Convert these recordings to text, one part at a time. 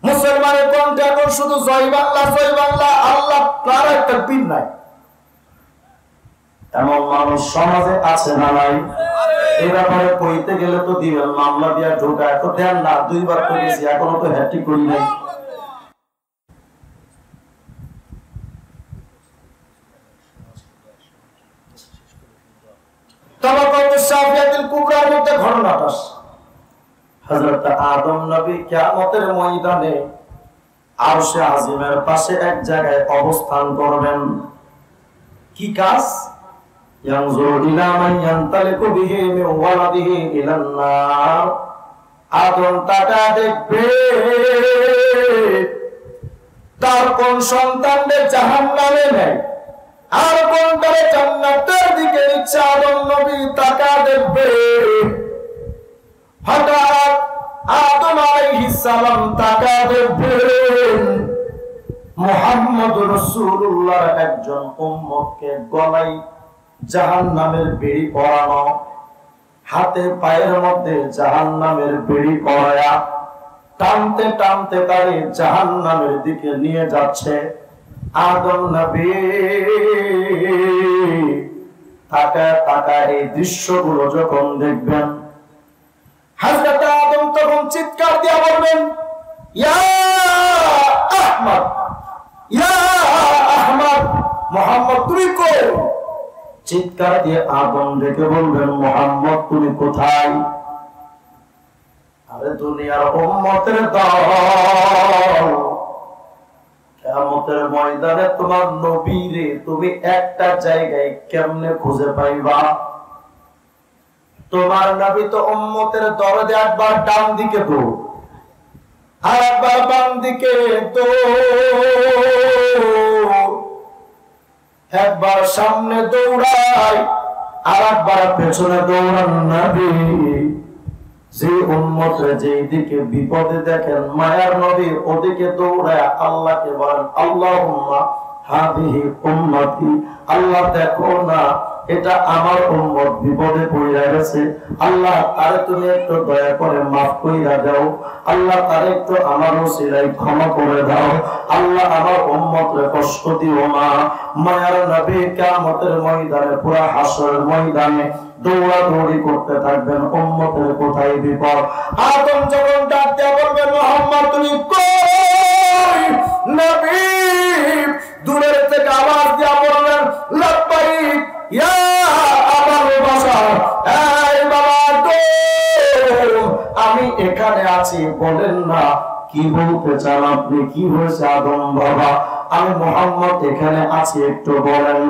মুসলমানের কণ্ঠে এখন শুধু জয় বাংলা জয় বাংলা, আল্লাহ তার একটা পীর নাই। এমন মানুষ সমাজে আছে না নাই? এই ব্যাপারে কইতে গেলে তো দিবেন মামলা দিয়া ঢোকায়, তো দেন না, 2 বার করেছি এখনো তো হ্যাট্রিক করি নাই। ঘটনাটা হযরত আদম নবী কিয়ামতের ময়দানে আরশে আজিমের পাশে এক জায়গায় অবস্থান করবেন। কি কাজ? ইয়ানজুরু ইলা মান ইয়ানতালিকু বিহি মিন ওয়ালাদিহি ইলান নার। আদম তাকা দেখবে তার কোন সন্তানদের জাহান্নামে নেয় আর কোনটারে জান্নাতের দিকে নিচ্ছে। আদম নবী তাকা দেখবে, হঠাৎ আদম আলাইহিস সালাম তাকা দেখবেন মুহাম্মদুর রাসূলুল্লাহর একজন উম্মতকে গলায় জাহান্নামের বেড়ি পরানো, হাতে পায়ের মধ্যে জাহান্নামের বেড়ি পরায়া টানতে টানতে তারে জাহান্নামের দিকে নিয়ে যাচ্ছে। আদম নবী তাকায় তাকায় এই দৃশ্যগুলো যখন দেখবেন, হযরত আদম তখন চিৎকার দিয়ে বলবেন, ইয়া আহমদ, ইয়া আহমদ, মুহাম্মদ তুমি কই? চিৎকার দিয়ে আদম ডেকে বলবেন, মুহাম্মদ তুমি কোথায়? আরে দুনিয়ার উম্মতের দল, কিয়ামতের ময়দানে তোমার নবীরে তুমি একটা জায়গায় কেমনে খুঁজে পাইবা? তোমার নবী তো উম্মতের দরজে একবার ডান দিকে তো আর একবার বাম দিকে তো, একবার সামনে দৌড়ায় আর একবার পেছনে দৌড়ান নবী। যে উম্মতরে যেই দিকে বিপদে দেখেন মায়ার নবী ওদিকে দৌড়ায় আল্লাহকে বলেন, আল্লাহুম্মা হাদিহি উম্মতি, আল্লাহ দেখো না এটা আমার উম্মত বিপদে পড়ে গেছে, আল্লাহ তারে তুমি একটু দয়া করে মাফ কইরা দাও, আল্লাহ তারে একটু আমার ওসিলায় ক্ষমা করে দাও, আল্লাহ আমার উম্মতরে কষ্ট দিও না। মায়ার নবী কিয়ামতের ময়দানে পুরা হাসরের ময়দানে দৌড়াদৌড়ি করতে থাকবেন, উম্মতের কোথায় বিপদ। আদম যখন ডাক দিয়ে বলবেন, মুহাম্মদ তুমি কই? নবী দূরের থেকে আওয়াজ দিয়ে বললেন, লাব্বাইক ইয়া আবাল বাশার, এই বাবা আমি এখানে আছি, বলেন না কি বলতে চান আপনি? কি হয়েছে আদম বাবা? আমি মুহাম্মদ এখানে আছি, একটু বলেন।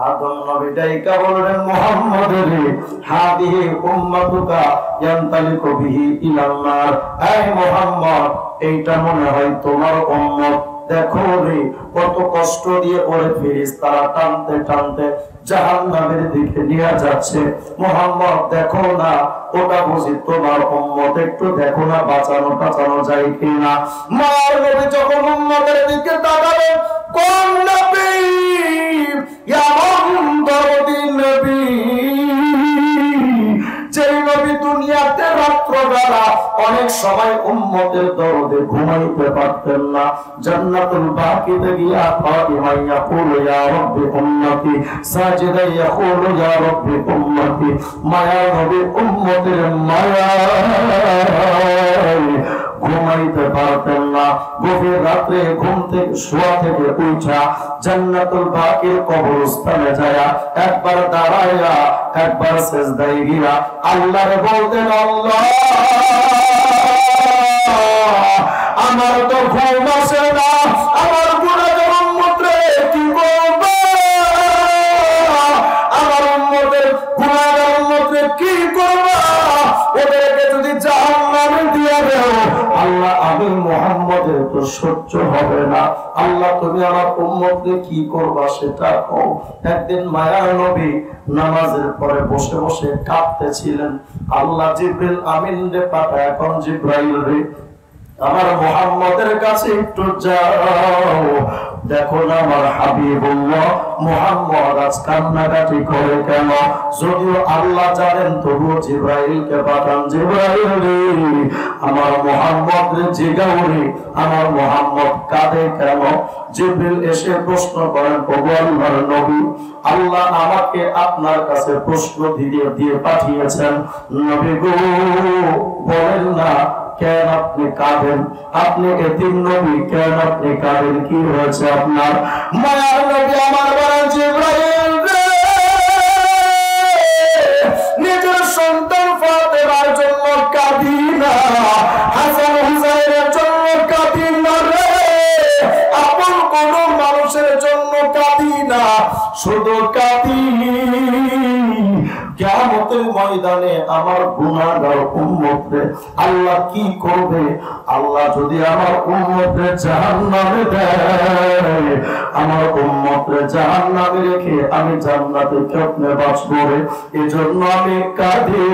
আদম নবী ডাইকা বললেন, মুহাম্মদ রে হাদিহি উম্মাতুকা ইয়ানতালিকু বিহি ইলান নার, এই মুহাম্মদ এইটা মনে হয় তোমার উম্মত, দেখো রে কত কষ্ট দিয়ে ওরে ফেরেশতারা টানতে টানতে জাহান্নামের দিকে নিয়ে যাচ্ছে। মুহাম্মদ দেখো না ওটা বুঝি তোমার উম্মত, একটু দেখো না বাঁচানো যায় কিনা। মায়ের নবী যখন উম্মতের দিকে তাকাবেন, কোন নবী? এমন দরদি নবী যেই নবী দুনিয়াতে রাত্রবেলা অনেক সময় উম্মতের দরদে ঘুমাইতে পারতেন না, জান্নাতুল বাকিতে গিয়া ফাতিমা ইয়াকুলু ইয়া রাব্বি উম্মতি, সাজিদা ইয়াকুলু ইয়া রাব্বি উম্মতি। মায়া নবী উম্মতের মায়া ঘুমাইতে পারতেন না। গভীর রাত্রে ঘুম থেকে শোয়া থেকে উঠা জান্নাতুল বাকির কবরস্থানে যায় একবার দাঁড়াইয়া একবার সিজদায় গিয়া আল্লাহরে বলতেন, আল্লাহ আমার তো ঘুম আসে না, আমার গুনাহগার উম্মতরে কি করব? আমার উম্মতের গুনাহগার উম্মতরে কি করব? ওদেরকে যদি জাহান্নামে দিয়ে দাও আল্লাহ, আমি মুহাম্মদের তো সহ্য হবে না, আল্লাহ তুমি আমার উম্মতকে কি করবা সেটা কও। একদিন মায়ার নবী নামাজের পরে বসে বসে কাঁদতেছিলেন। আল্লাহ জিবরিল আমিন রে পাঠায়, এখন জিবরাইল রে আমার মুহাম্মদের কাছে একটু যাও, দেখো না আমার হাবিবুল্লাহ মুহাম্মদ আজ কান্নাকাটি করে কেন? যদিও আল্লাহ জানেন, তবুও জিবরাইলকে পাঠান, জিবরাইল রে আমার মুহাম্মদ রে জিগাও রে, আমার মুহাম্মদ কাঁদে কেন? জিবরিল এসে প্রশ্ন করেন, ওগো আল্লাহর নবী, আল্লাহ আমাকে আপনার কাছে প্রশ্ন দিয়ে পাঠিয়েছেন, নবী গো বলেন না কেন আপনি কাঁদেন? আপনি এতিম নবী, কেন আপনি কাঁদেন? কি হয়েছে আপনার? মায়ার নবী আমার বলেন, জিবরাইল রে নিজের সন্তান ফাতেমার জন্য কাঁদি না, হাসান হুসাইনের জন্য কাঁদি না রে, আপন কোন মানুষের জন্য কাঁদি না, শুধু কাঁদি কিয়ামতের ময়দানে আমার গুনাহগার উম্মতরে আল্লাহ কি করবে? আল্লাহ যদি আমার উম্মতরে জাহান্নামে দেয়, আমার উম্মতরে জাহান্নামে রেখে আমি জান্নাতে কেমনে বাঁচবো রে? এজন্য আমি কাঁদি।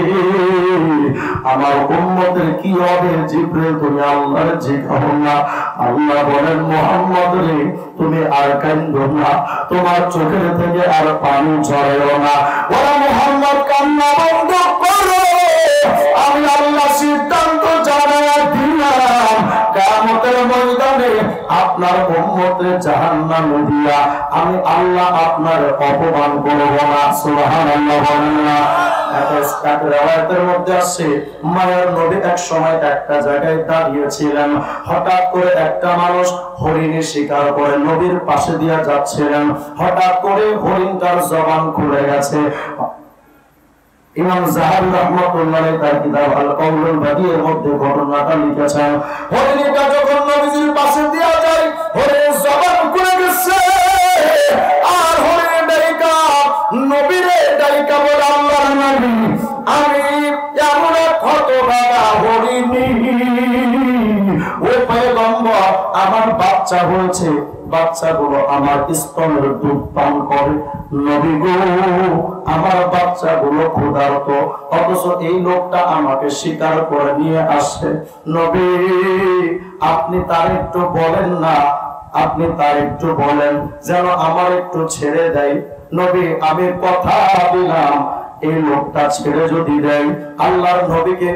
আমার উম্মতের কি হবে? জিবরিল তুমি আল্লাহর জিজ্ঞাসা না। আল্লাহ বলেন, মুহাম্মদ রে তুমি আর কাঁদো না, তোমার চোখের থেকে আর পানি ঝরেও না। ওরা মুহাম্মদ কান্না বন্ধ করো, আমি আল্লাহ সিদ্ধান্ত জানাই দিলাম, কিয়ামতের ময়দানে আপনার উম্মতের জাহান্নামে দিয়া আমি আল্লাহ আপনার অপমান করব না। সুবহানাল্লাহ বলেন না? রাওয়ায়াতের মধ্যে আছে, মায়ার নবী এক সময় একটা জায়গায় দাঁড়িয়েছিলেন, হঠাৎ করে একটা মানুষ হরিণের শিকার করে নবীর পাশে দিয়ে যাচ্ছিলেন, হঠাৎ করে হরিণটার জবান খুলে গেছে। ইমাম যাহাবী রাহমাতুল্লাহ আলাইহি তার কিতাব আল কাউলুল বাদিয়ের মধ্যে ঘটনাটা লিখেছেন, হরিণটা যখন নবীর পাশে দিয়ে যায়, হরিণের জবান খুলে গেছে, আর হরিণ ডাইকা নবীরে ডাইকা বলে, আল্লাহর নবী আমি এমন এক হতভাগা হরিণী, ও পয়গম্বর আমার বাচ্চা হয়েছে, বাচ্চাগুলো আমার স্তনের দুধ পান করে, নবী গো আমার বাচ্চাগুলো ক্ষুধার্ত, অথচ এই লোকটা আমাকে শিকার করে নিয়ে আসে, নবী আপনি তার একটু বলেন না, আপনি তার একটু বলেন যেন আমার একটু ছেড়ে দেয়। নবী আমি কথা দিলাম, এই লোকটা ছেড়ে যদি দেয়, আল্লাহর নবীকে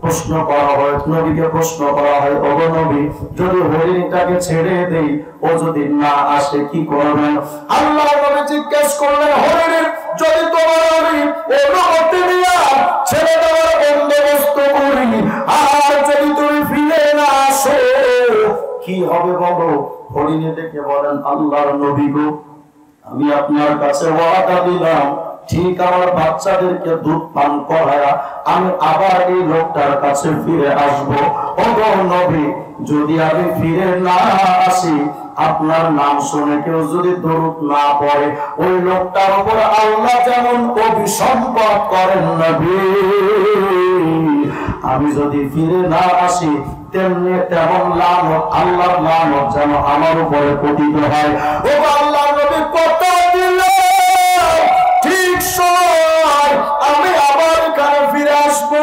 প্রশ্ন করা হয়, নবীকে প্রশ্ন করা হয়, ওগো নবী যদি হরিণটাকে ছেড়ে দেই, ও যদি না আসে কি করবেন? আল্লাহর নবী জিজ্ঞেস করলেন, হরিণের যদি তোমার আমি অনুমতি দিয়া ছেড়ে দেওয়ার বন্দোবস্ত করি, আর যদি তুমি ফিরে না আসো কি হবে বলো? হরিণে ডেকে বলেন, আল্লাহর নবী গো আমি আপনার কাছে ওয়াদা দিলাম, ঠিক আমার বাচ্চাদেরকে দুধ পান করায়া আমি আবার এই লোকটার কাছে ফিরে আসবো। ওগো নবী যদি আমি ফিরে না আসি, আপনার নাম শুনে কেউ যদি দরুদ না পড়ে, ওই লোকটার উপর আল্লাহ যেমন অভিসম্পাত করেন নবী, আমি যদি ফিরে না আসি তেমনি তেমন লানত, আল্লাহর লানত যেন আমার উপরে পতিত হয়। ও আল্লাহর নবী কথা দিলেন, ঠিক সময় আমি আবার এখানে ফিরে আসবো,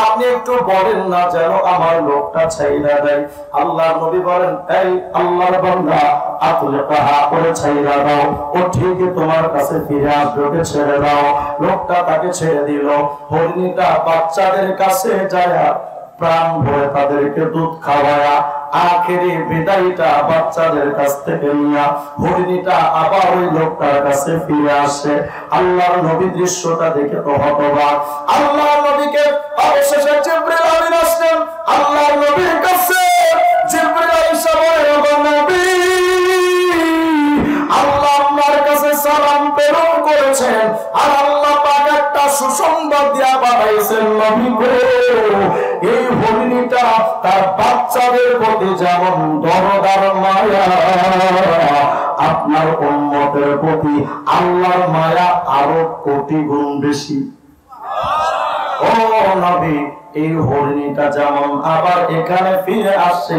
আপনি একটু বলেন না যেন আমার লোকটা ছাইরা দেয়। আল্লাহর নবী বলেন, এই আল্লাহর বান্দা আতুলে কাহা করে ছাইরা দাও, ও ঠিকই তোমার কাছে ফিরে আসবে, ওকে ছেড়ে দাও। লোকটা তাকে ছেড়ে দিল, হরিণীটা বাচ্চাদের কাছে যায় প্রাণ ভরে তাদেরকে দুধ খাওয়ায়া আখেরি বিদায়টা বাচ্চাদের কাছ থেকে নিয়া হরিণীটা আবার ওই লোকটার কাছে ফিরে আসে। আল্লাহর নবী দৃশ্যটা দেখে তো হতবাক। আল্লাহর নবীকে অবশেষে জিবরিল আমিন আসলেন আল্লাহর নবীর কাছে। জিবরিল আইসা বলে, ও নবী আল্লাহ আপনার কাছে সালাম প্রেরণ করেছেন, আর আল্লাহ পাক একটা সুসংবাদ দিয়া পাঠাইছেন, নবী গো এই হরিণীটা তার বাচ্চাদের প্রতি যেমন দরদার মায়া, আপনার উম্মতের প্রতি আল্লাহর মায়া আরো কোটি গুণ বেশি। ও নবী, এই হরিণীটা যেমন আবার এখানে ফিরে আসছে,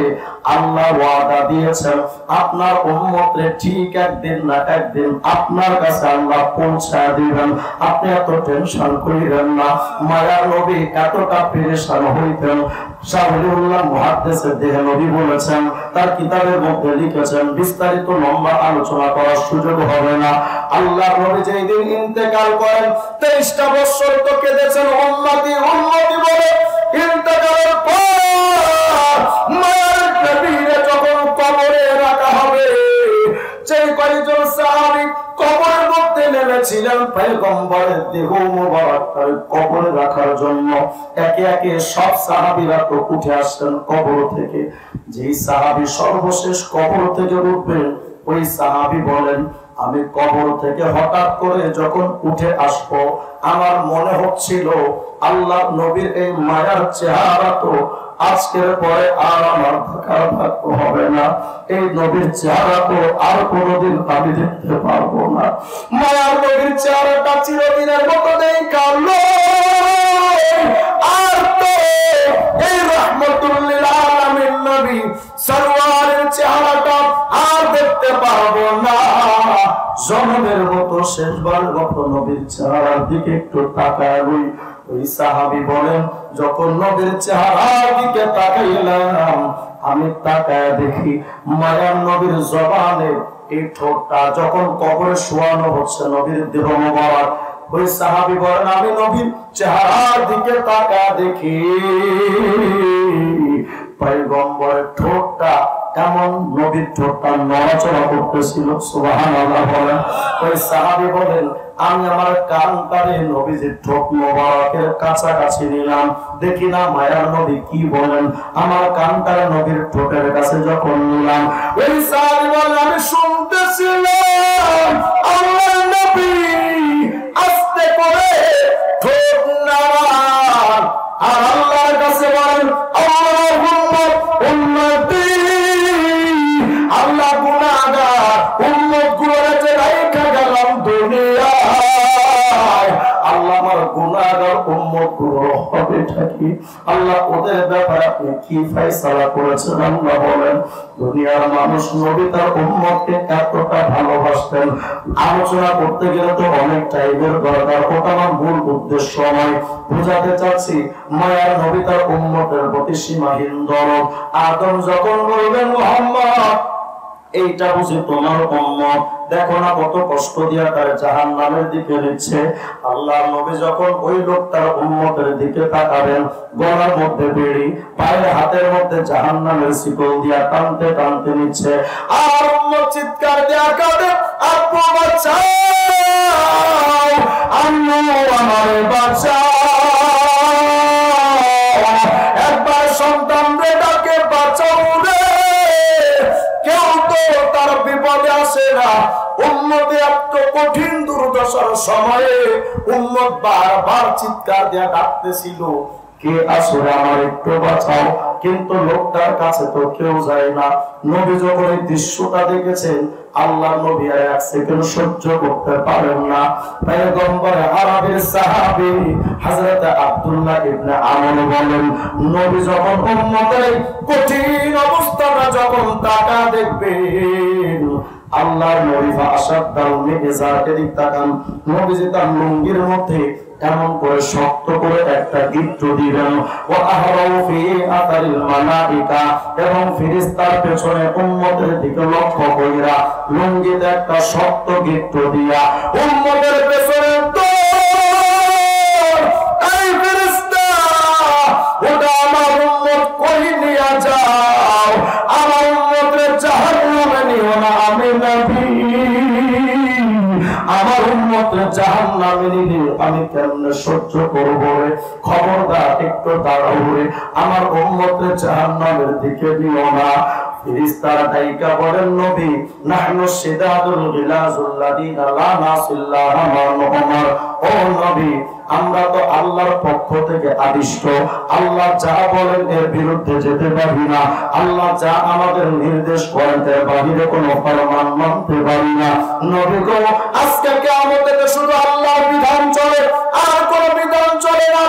আল্লাহ ওয়াদা দিয়েছেন আপনার উম্মতরে ঠিক একদিন না একদিন আপনার কাছে আল্লাহ পৌঁছায় দিবেন। আপনি এত টেনশন করিবেন না। মায়ার নবী এতটা পেরেশান হইতেন, শাহরিউল্লাহ মুহাদ্দিসের দেহে নবী বলেছেন, তার কিতাবের মধ্যে লিখেছেন, বিস্তারিত লম্বা আলোচনা করার সুযোগ হবে না। আল্লাহ নবী যেই দিন ইন্তেকাল করেন 23টা বছর তো কেঁদেছেন উম্মতি উম্মতি বলে। ইন্তেকালের পর মায়ের নবীকে যখন কবরে রাখা হবে, সেই কয়েকজন সাহাবী কবরের মধ্যে নেমেছিলেন পয়গম্বরের দেহ মোবারক কবরে রাখার জন্য। একে একে সব সাহাবীরা তো উঠে আসছেন কবর থেকে। যেই সাহাবী সর্বশেষ কবর থেকে উঠবেন, ওই সাহাবী বলেন, আমি কবর থেকে হঠাৎ করে যখন উঠে আসবো, আমার মনে হচ্ছিল আল্লাহ নবীর এই মায়ার চেহারা তো আজকের পরে আর আমার দেখার ভাগ্য হবে না। এই নবীর চেহারা তো আর কোনোদিন আমি দেখতে পারবো না। মায়ার নবীর চেহারাটা চিরদিনের মতো দেখালো, আর তো এই রাহমাতুল লিল আলামিন নবী সরওয়ারের চেহারাটা আর দেখতে পারবো না। জনমের মতো শেষবারের মতো নবীর চেহারার দিকে একটু তাকায় রই। ওই সাহাবী বলেন, যখন নবীর চেহারার দিকে তাকাইলাম, আমি তাকায় দেখি মায়ার নবীর জবানে এই ঠোঁটটা যখন কবরে শোয়ানো হচ্ছে নবীর দেহ মোবারক, ওই সাহাবী বলেন, আমি নবীর চেহারার দিকে তাকায় দেখি পয়গম্বরের ঠোঁটটা এমন নবীর ঠোঁটটা নড়াচড়া করতেছিল। সুবহানাল্লাহ বলেন। ওই সাহাবী বলেন, আমি আমার কানটারে নবীজির ঠোঁট মোবারকের কাছাকাছি নিলাম, দেখি না মায়ার নবী কি বলেন। আমার কানটারে নবীর ঠোঁটের কাছে যখন নিলাম, ওই সাহাবী বলেন, আমি শুনতেছিলাম আল্লাহর নবী আস্তে করে ঠোঁট নাড়ান আর আল্লাহর কাছে বলেন, আল্লাহুম্মা উম্মতি, আল্লাহ গুনাহগার উম্মত গুলোকে রাইখা গেলাম দুনিয়ায়, আল্লাহ আমার গুনাহগার উম্মত গুলো হবে থাকি, আল্লাহ ওদের ব্যাপারে আপনি কি ফয়সালা করেছেন আল্লাহ বলেন। দুনিয়ার মানুষ নবী তার উম্মতকে এতটা ভালোবাসতেন। আলোচনা করতে গেলে তো অনেক টাইমের দরকার, ওটা আমার মূল উদ্দেশ্য নয়। বুঝাতে চাচ্ছি মায়ার নবী তার উম্মতের প্রতি সীমাহীন দরদ। আদম যখন বলবেন, মুহাম্মদ এইটা বুঝি তোমার উম্মত, দেখো না কত কষ্ট দিয়া তার জাহান্নামের দিকে নিচ্ছে। আল্লাহর নবী যখন ওই লোকটার উম্মতের দিকে তাকাবেন, গলার মধ্যে বেড়ি, পায়ের হাতের মধ্যে জাহান্নামের শিকল দিয়া টানতে টানতে নিচ্ছে, আর উম্মত চিৎকার দিয়া কাঁদে, আব্বু বাঁচাও, আম্মু আমার বাঁচাও। একবার সন্তান বেটাকে বাঁচাও রে, কেউ তো তার বিপদে আসে না। উম্মতে এত কঠিন দুর্দশার সময়ে উম্মত বারবার চিৎকার দিয়ে ডাকতেছিল, কে আসলে আমার একটু বাঁচাও, কিন্তু লোকটার কাছে তো কেউ যায় না। নবী যখন এই দৃশ্যটা দেখেছেন, আল্লাহ নবী আর এক সেকেন্ড সহ্য করতে পারেন না। পয়গম্বর আরবের সাহাবী হযরত আব্দুল্লাহ ইবনে আমর বলেন, নবী যখন উম্মতের কঠিন অবস্থাটা যখন তাকা দেখবেন, আল্লাহর নবী ফাশাদ্দাল মিজার এদিক তাকান, নবীজি তার লুঙ্গির মধ্যে এমন করে শক্ত করে একটা গিট্ট দিবেন, ওয়া আহরাউ ফি আতারিল মালাইকা, এবং ফেরেশতার পেছনে উম্মতের দিকে লক্ষ্য কইরা লুঙ্গিতে একটা শক্ত গিট্ট দিয়া উম্মতের পেছনে দৌড়, এই ফেরেশতা ওটা আমার উম্মত কই নিয়া যাও, আমার উম্মতের জাহান্নামে নিও না, আমি নবী আমার উম্মতের জাহান্নামে নিলে আমি কেমনে সহ্য করব রে, খবরদার একটু দাঁড়াও রে, আমার উম্মতের জাহান্নামের দিকে নিও না। ফেরেশতারা ডাইকা বলেন, নবী নাহনু শিদাদুল গিলাজুল্লাযিনা লা নাসিল্লাহ মা'নুমার, ও নবী আমরা তো আল্লাহর পক্ষ থেকে আদিষ্ট, আল্লাহ যা বলেন এর বিরুদ্ধে যেতে পারি না, আল্লাহ যা আমাদের নির্দেশ করেন এর বাইরে কোনো ফরমান মানতে পারি না। নবী গো, আজকে কিয়ামতে শুধু আল্লাহর বিধান চলে, আর কোনো বিধান চলে না।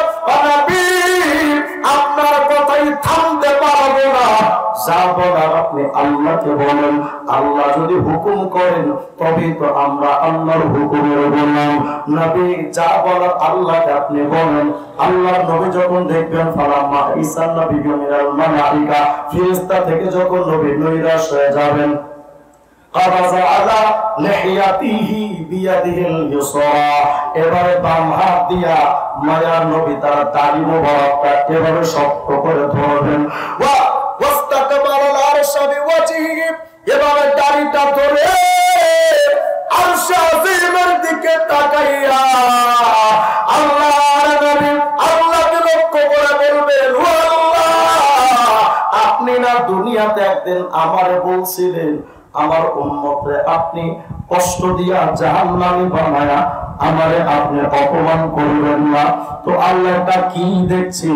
যা বলার আপনি আল্লাহকে বলেন। আল্লাহ যদি হুকুম করেন তবেই তো আমরা আল্লাহর হুকুমের বললাম। নবী যা বলার আল্লাহকে আপনি বলেন। আল্লাহর নবী যখন দেখবেন ফালাম্মা ঈসা নবী মিনাল মালাইকা, ফেরেশতা থেকে যখন নবী নৈরাশ হয়ে যাবেন, কাবাজা আলা লিহিয়াতিহি বিয়াদিহিল ইউসরা, এবারে বাম হাত দিয়া মায়ার নবী তার দাড়ি মোবারকটা এভাবে শক্ত করে ধরবেন। ওয়া ওয়াস্তাকবালাল আরশা বিওয়াজহিহি, এভাবে দাড়িটা ধরে আরশ আযীমের দিকে তাকাইয়া আল্লাহর নবী আল্লাহকে লক্ষ্য করে বলবেন, ও আল্লাহ, আপনি না দুনিয়াতে একদিন আমারে বলছিলেন আমার উম্মতরে আপনি কষ্ট দিয়া জাহান্নামী বানায়া আমারে আপনি অপমান করবেন না। তো আল্লাহটা কি দেখছি,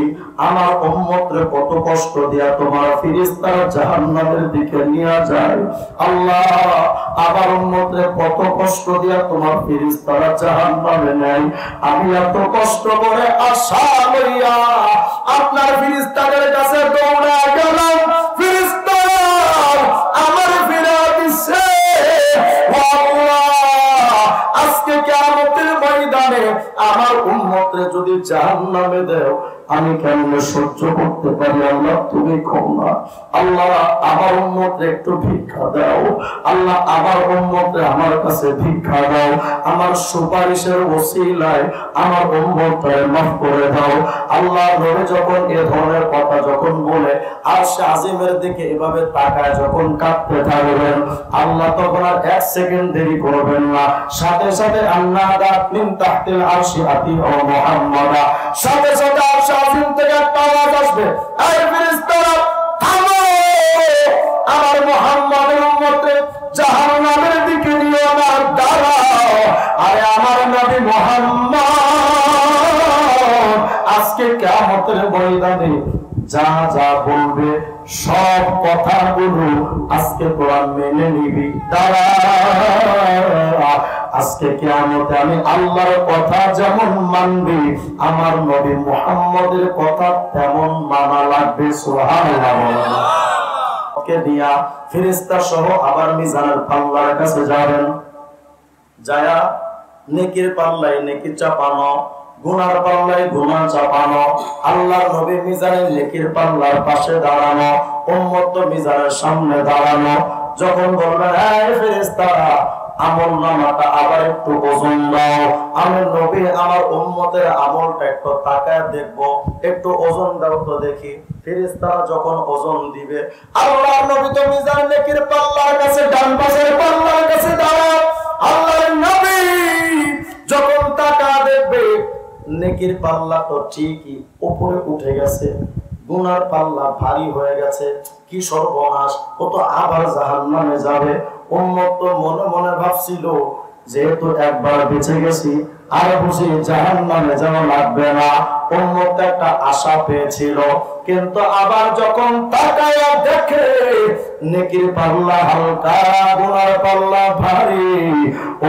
আমার উম্মতরে কত কষ্ট দিয়া তোমার ফেরেশতারা জাহান্নামের দিকে নিয়ে যায়। আল্লাহ, আমার উম্মতরে কত কষ্ট দিয়া তোমার ফেরেশতারা জাহান্নামে নেয়। আমি এত কষ্ট করে আশা লইয়া আপনার ফেরেশতাদের কাছে দৌড়া গেলাম, ফেরেশতারা আমার ফিরা দিছে। আজকে কিয়ামতের ময়দানে আমার উম্মতরে যদি জাহান্নামে দাও আমি কেমনে সহ্য করতে পারি? আল্লাহ তুমি ক্ষমা। আল্লাহ আমার উম্মতরে একটু ভিক্ষা দাও। আল্লাহ আমার উম্মতরে আমার কাছে ভিক্ষা দাও। আমার সুপারিশের ওসিলায় আমার উম্মতরে মাফ করে দাও। আল্লাহ নবী যখন এ ধরনের কথা যখন বলে আরশ আজিমের দিকে এভাবে তাকায় যখন কাঁদতে থাকবেন, আল্লাহ তখন আর এক সেকেন্ড দেরি করবেন না, সাথে সাথে আন্নাদা মিন তাহতিল আরশি আতি ও মুহাম্মাদা, সাথে সাথে আরশ আজিম থেকে একটা আওয়াজ আসবে, এই ফেরেশতারা থামো, আমার মুহাম্মাদের উম্মতকে জাহান্নামের দিকে নিয়ে আমার দাঁড়াও। আরে আমার নবী মুহাম্মদ আজকে কিয়ামতের ময়দানে যা যা বলবে সব কথাগুলো আজকে তোরা মেনে নিবি। দাঁড়া, আজকে কিয়ামতে আমি আল্লাহর কথা যেমন মানবি আমার নবী মুহাম্মদের কথা তেমন মানা লাগবে। সুবহানাল্লাহ। ওকে দিয়া ফেরেশতা সহ আবার মিজানের পাল্লার কাছে যাবেন, যায়া নেকির পাল্লায় নেকি চাপানো, গুনার পাল্লায় গুনাহ চাপানো। আল্লাহর নবী মিজানের নেকির পাল্লার পাশে দাঁড়ানো, উম্মত মিজানের সামনে দাঁড়ানো। যখন বলবেন এই ফেরেশতারা আমল নামাটা আবার একটু ওজন দাও, আমি নবী আমার উম্মতের আমলটা একটু তাকায় দেখবো, একটু ওজন দাও তো দেখি। ফেরেশতারা যখন ওজন দিবে, আল্লাহর নবী তো মিজান নেকির পাল্লার কাছে ডান পাশের পাল্লার কাছে দাঁড়াও। আল্লাহর নবী যখন তাকা দেখবে নেকির পাল্লা তো ঠিকই উপরে উঠে গেছে, গুনার পাল্লা ভারী হয়ে গেছে, কি সর্বনাশ, ও তো আবার জাহান্নামে যাবে। উম্মত তো মনে মনে ভাবছিল যেহেতু একবার বেঁচে গেছি আর বুঝি জাহান্নামে যাওয়া লাগবে না। উম্মত একটা আশা পেয়েছিল, কিন্তু আবার যখন তাকায়া দেখে নেকির পাল্লা হালকা গুনার পাল্লা ভারী,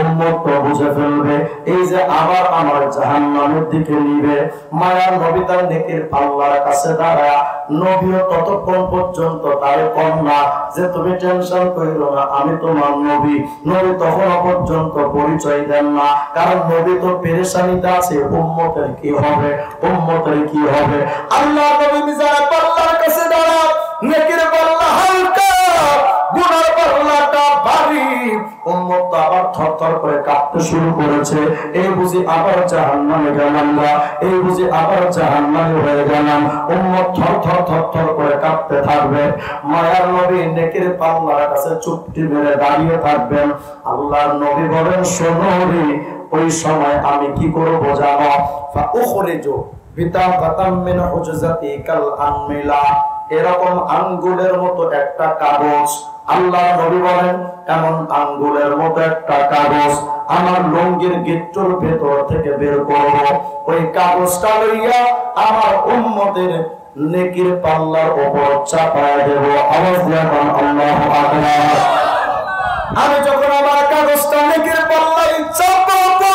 উম্মত তো বুঝে ফেলবে এই যে আবার আমার জাহান্নামের দিকে নিবে। মায়ার নবী তার নেকির পাল্লার কাছে দাঁড়ায়, নবীও ততক্ষণ পর্যন্ত তারে কম না যে তুমি টেনশন কইরো না আমি তোমার নবী। নবী তখনও পর্যন্ত পরিচয় দেন না, কারণ নবী তো পেরেশানিতে আছে, উম্মতের কি হবে, উম্মতের কি হবে। আল্লাহ নবী মিজানের পাল্লার কাছে দাঁড়ায়, নেকির পাল্লা হালকা গুনার পাল্লাটা ভারী। উম্মত আবার থরথর করে কাঁপতে শুরু করেছে, এই বুঝি আবার জাহান্নামে গেলাম না, এই বুঝি আবার জাহান্নামে হয়ে গেলাম। উম্মত থরথর থরথর করে কাঁপতে থাকবে। মায়ার নবী নেকির পাল্লার কাছে চুপটি মেরে দাঁড়িয়ে থাকবেন। আল্লাহর নবী বলেন, শোনো রে, ওই সময় আমি কি করব জানো? ফাউখরিজু বিতাকাতাম মিন হুজজাতিকাল আনমিলা, এরকম আঙ্গুলের মতো একটা কাগজ। আল্লাহ নবী বলেন এমন আঙ্গুলের মতো একটা কাগজ আমার লুঙ্গির গিট্টুর ভেতর থেকে বের করব, ওই কাগজটা লইয়া আমার উম্মতের নেকির পাল্লার উপর চাপায় দেব। আওয়াজ দিয়া বলেন আল্লাহু আকবার। আমি যখন আমার কাগজটা নেকির পাল্লায় চাপাবো,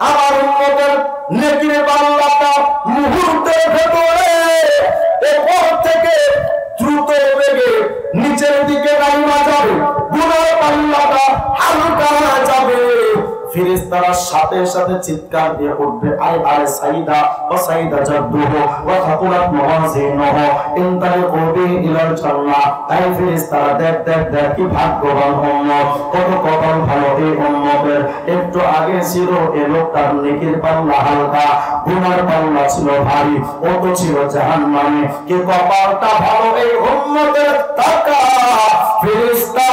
আমার উম্মতের নেকির পাল্লাটা মুহূর্তের ভেতরে উপর থেকে নিচের দিকে নাইমা যাবে, গুনার পাল্লাটা হালকা হয়ে যাবে। ফেরেশতারা সাথে সাথে চিৎকার দিয়ে উঠবে, আয় আয় সাইদা ওয়া সাইদা জাদ্দুহু ওয়া থাকুরাত মাওয়াজিনুহু ইনতালিকু বিহি ইলাল জান্নাহ। আয় ফেরেশতারা দেখ দেখ দেখ কি ভাগ্যবান উম্মত, কত কপাল ভালো এই উম্মতের। একটু আগে ছিল এ লোকটার নেকির পাল্লা হালকা, গুনার পাল্লা ছিল ভারী, অত ছিল জাহান্নামে। কি কপালটা ভালো এই উম্মতের, তাকা ফেরেশতা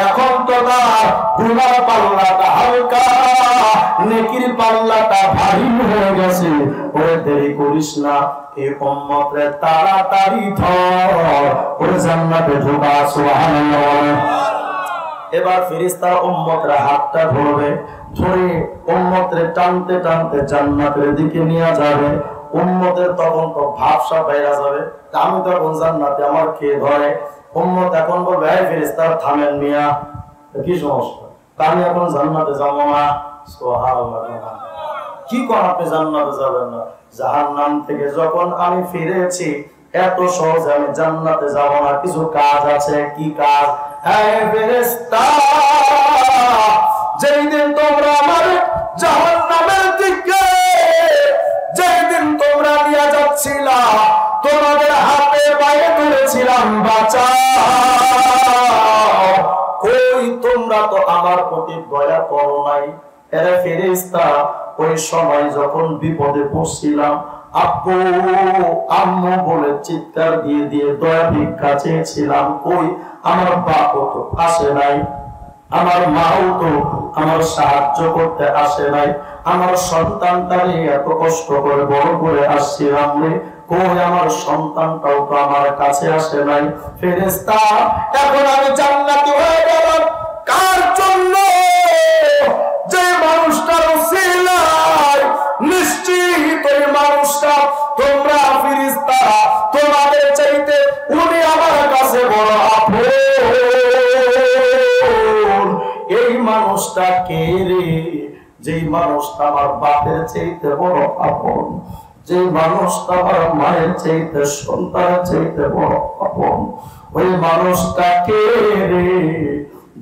এখন তো তার গুনার পাল্লাটা হালকা, নেকির পাল্লাটা ভারী হয়ে গেছে। ওরে দেরি করিস না, এই উম্মতরে তাড়াতাড়ি ধর, ওরে জান্নাতে ঢোকা। সুবহানাল্লাহ। এবার ফেরেশতারা উম্মতের হাতটা ধরবে, ধরে উম্মতরে টানতে টানতে জান্নাতের দিকে নিয়ে যাবে। উম্মতের তখন তো ভাবসা বাইরা যাবে, আমি তখন জান্নাতে, আমার কে ধরে? উম্মত এখন বলবে, এই ফেরেশতারা থামেন মিয়া, কি সমস্যা? আমি এখন জান্নাতে যাবো না। সুবহানাল্লাহ। কি কোন আপনি জান্নাতে যাবেন না? জাহান্নাম থেকে যখন আমি ফিরেছি, এত সহজে আমি জান্নাতে যাব না, কিছু কাজ আছে। কি কাজ? হ্যাঁ ফেরেশতা, যেই দিন তোমরা আমার জাহান্নামের দিকে, যেই দিন তোমরা নিয়ে যাচ্ছিলা, তোমাদের হাতে পায়ে ধরেছিলাম, বাঁচাও। কই তোমরা তো আমার প্রতি দয়া করো নাই। এরা ফেরেশতা, ওই সময় যখন বিপদে পড়ছিলাম, আব্বু আম্মু বলে চিৎকার দিয়ে দিয়ে দয়া ভিক্ষা চেয়েছিলাম, কই আমার বাপও তো আসে নাই, আমার মাও তো আমার সাহায্য করতে আসে নাই, আমার সন্তানটারে এত কষ্ট করে বড় করে আসছিলাম রে, কই আমার সন্তানটাও তো আমার কাছে আসে নাই। ফেরেশতা, এখন আমি জান্নাতি হয়ে গেলাম কার জন্য? যে মানুষটার উসিলায় নিশ্চিত ওই মানুষটা, তোমরা ফেরেশতা তোমাদের চাইতে উনি আমার কাছে বড় আপন। এই মানুষটা কে রে? যেই মানুষটা আমার বাপের চাইতে বড় আপন, যে মানুষটা আমার মায়ের চাইতে সন্তানের চাইতে বড় আপন, ওই মানুষটা কে রে?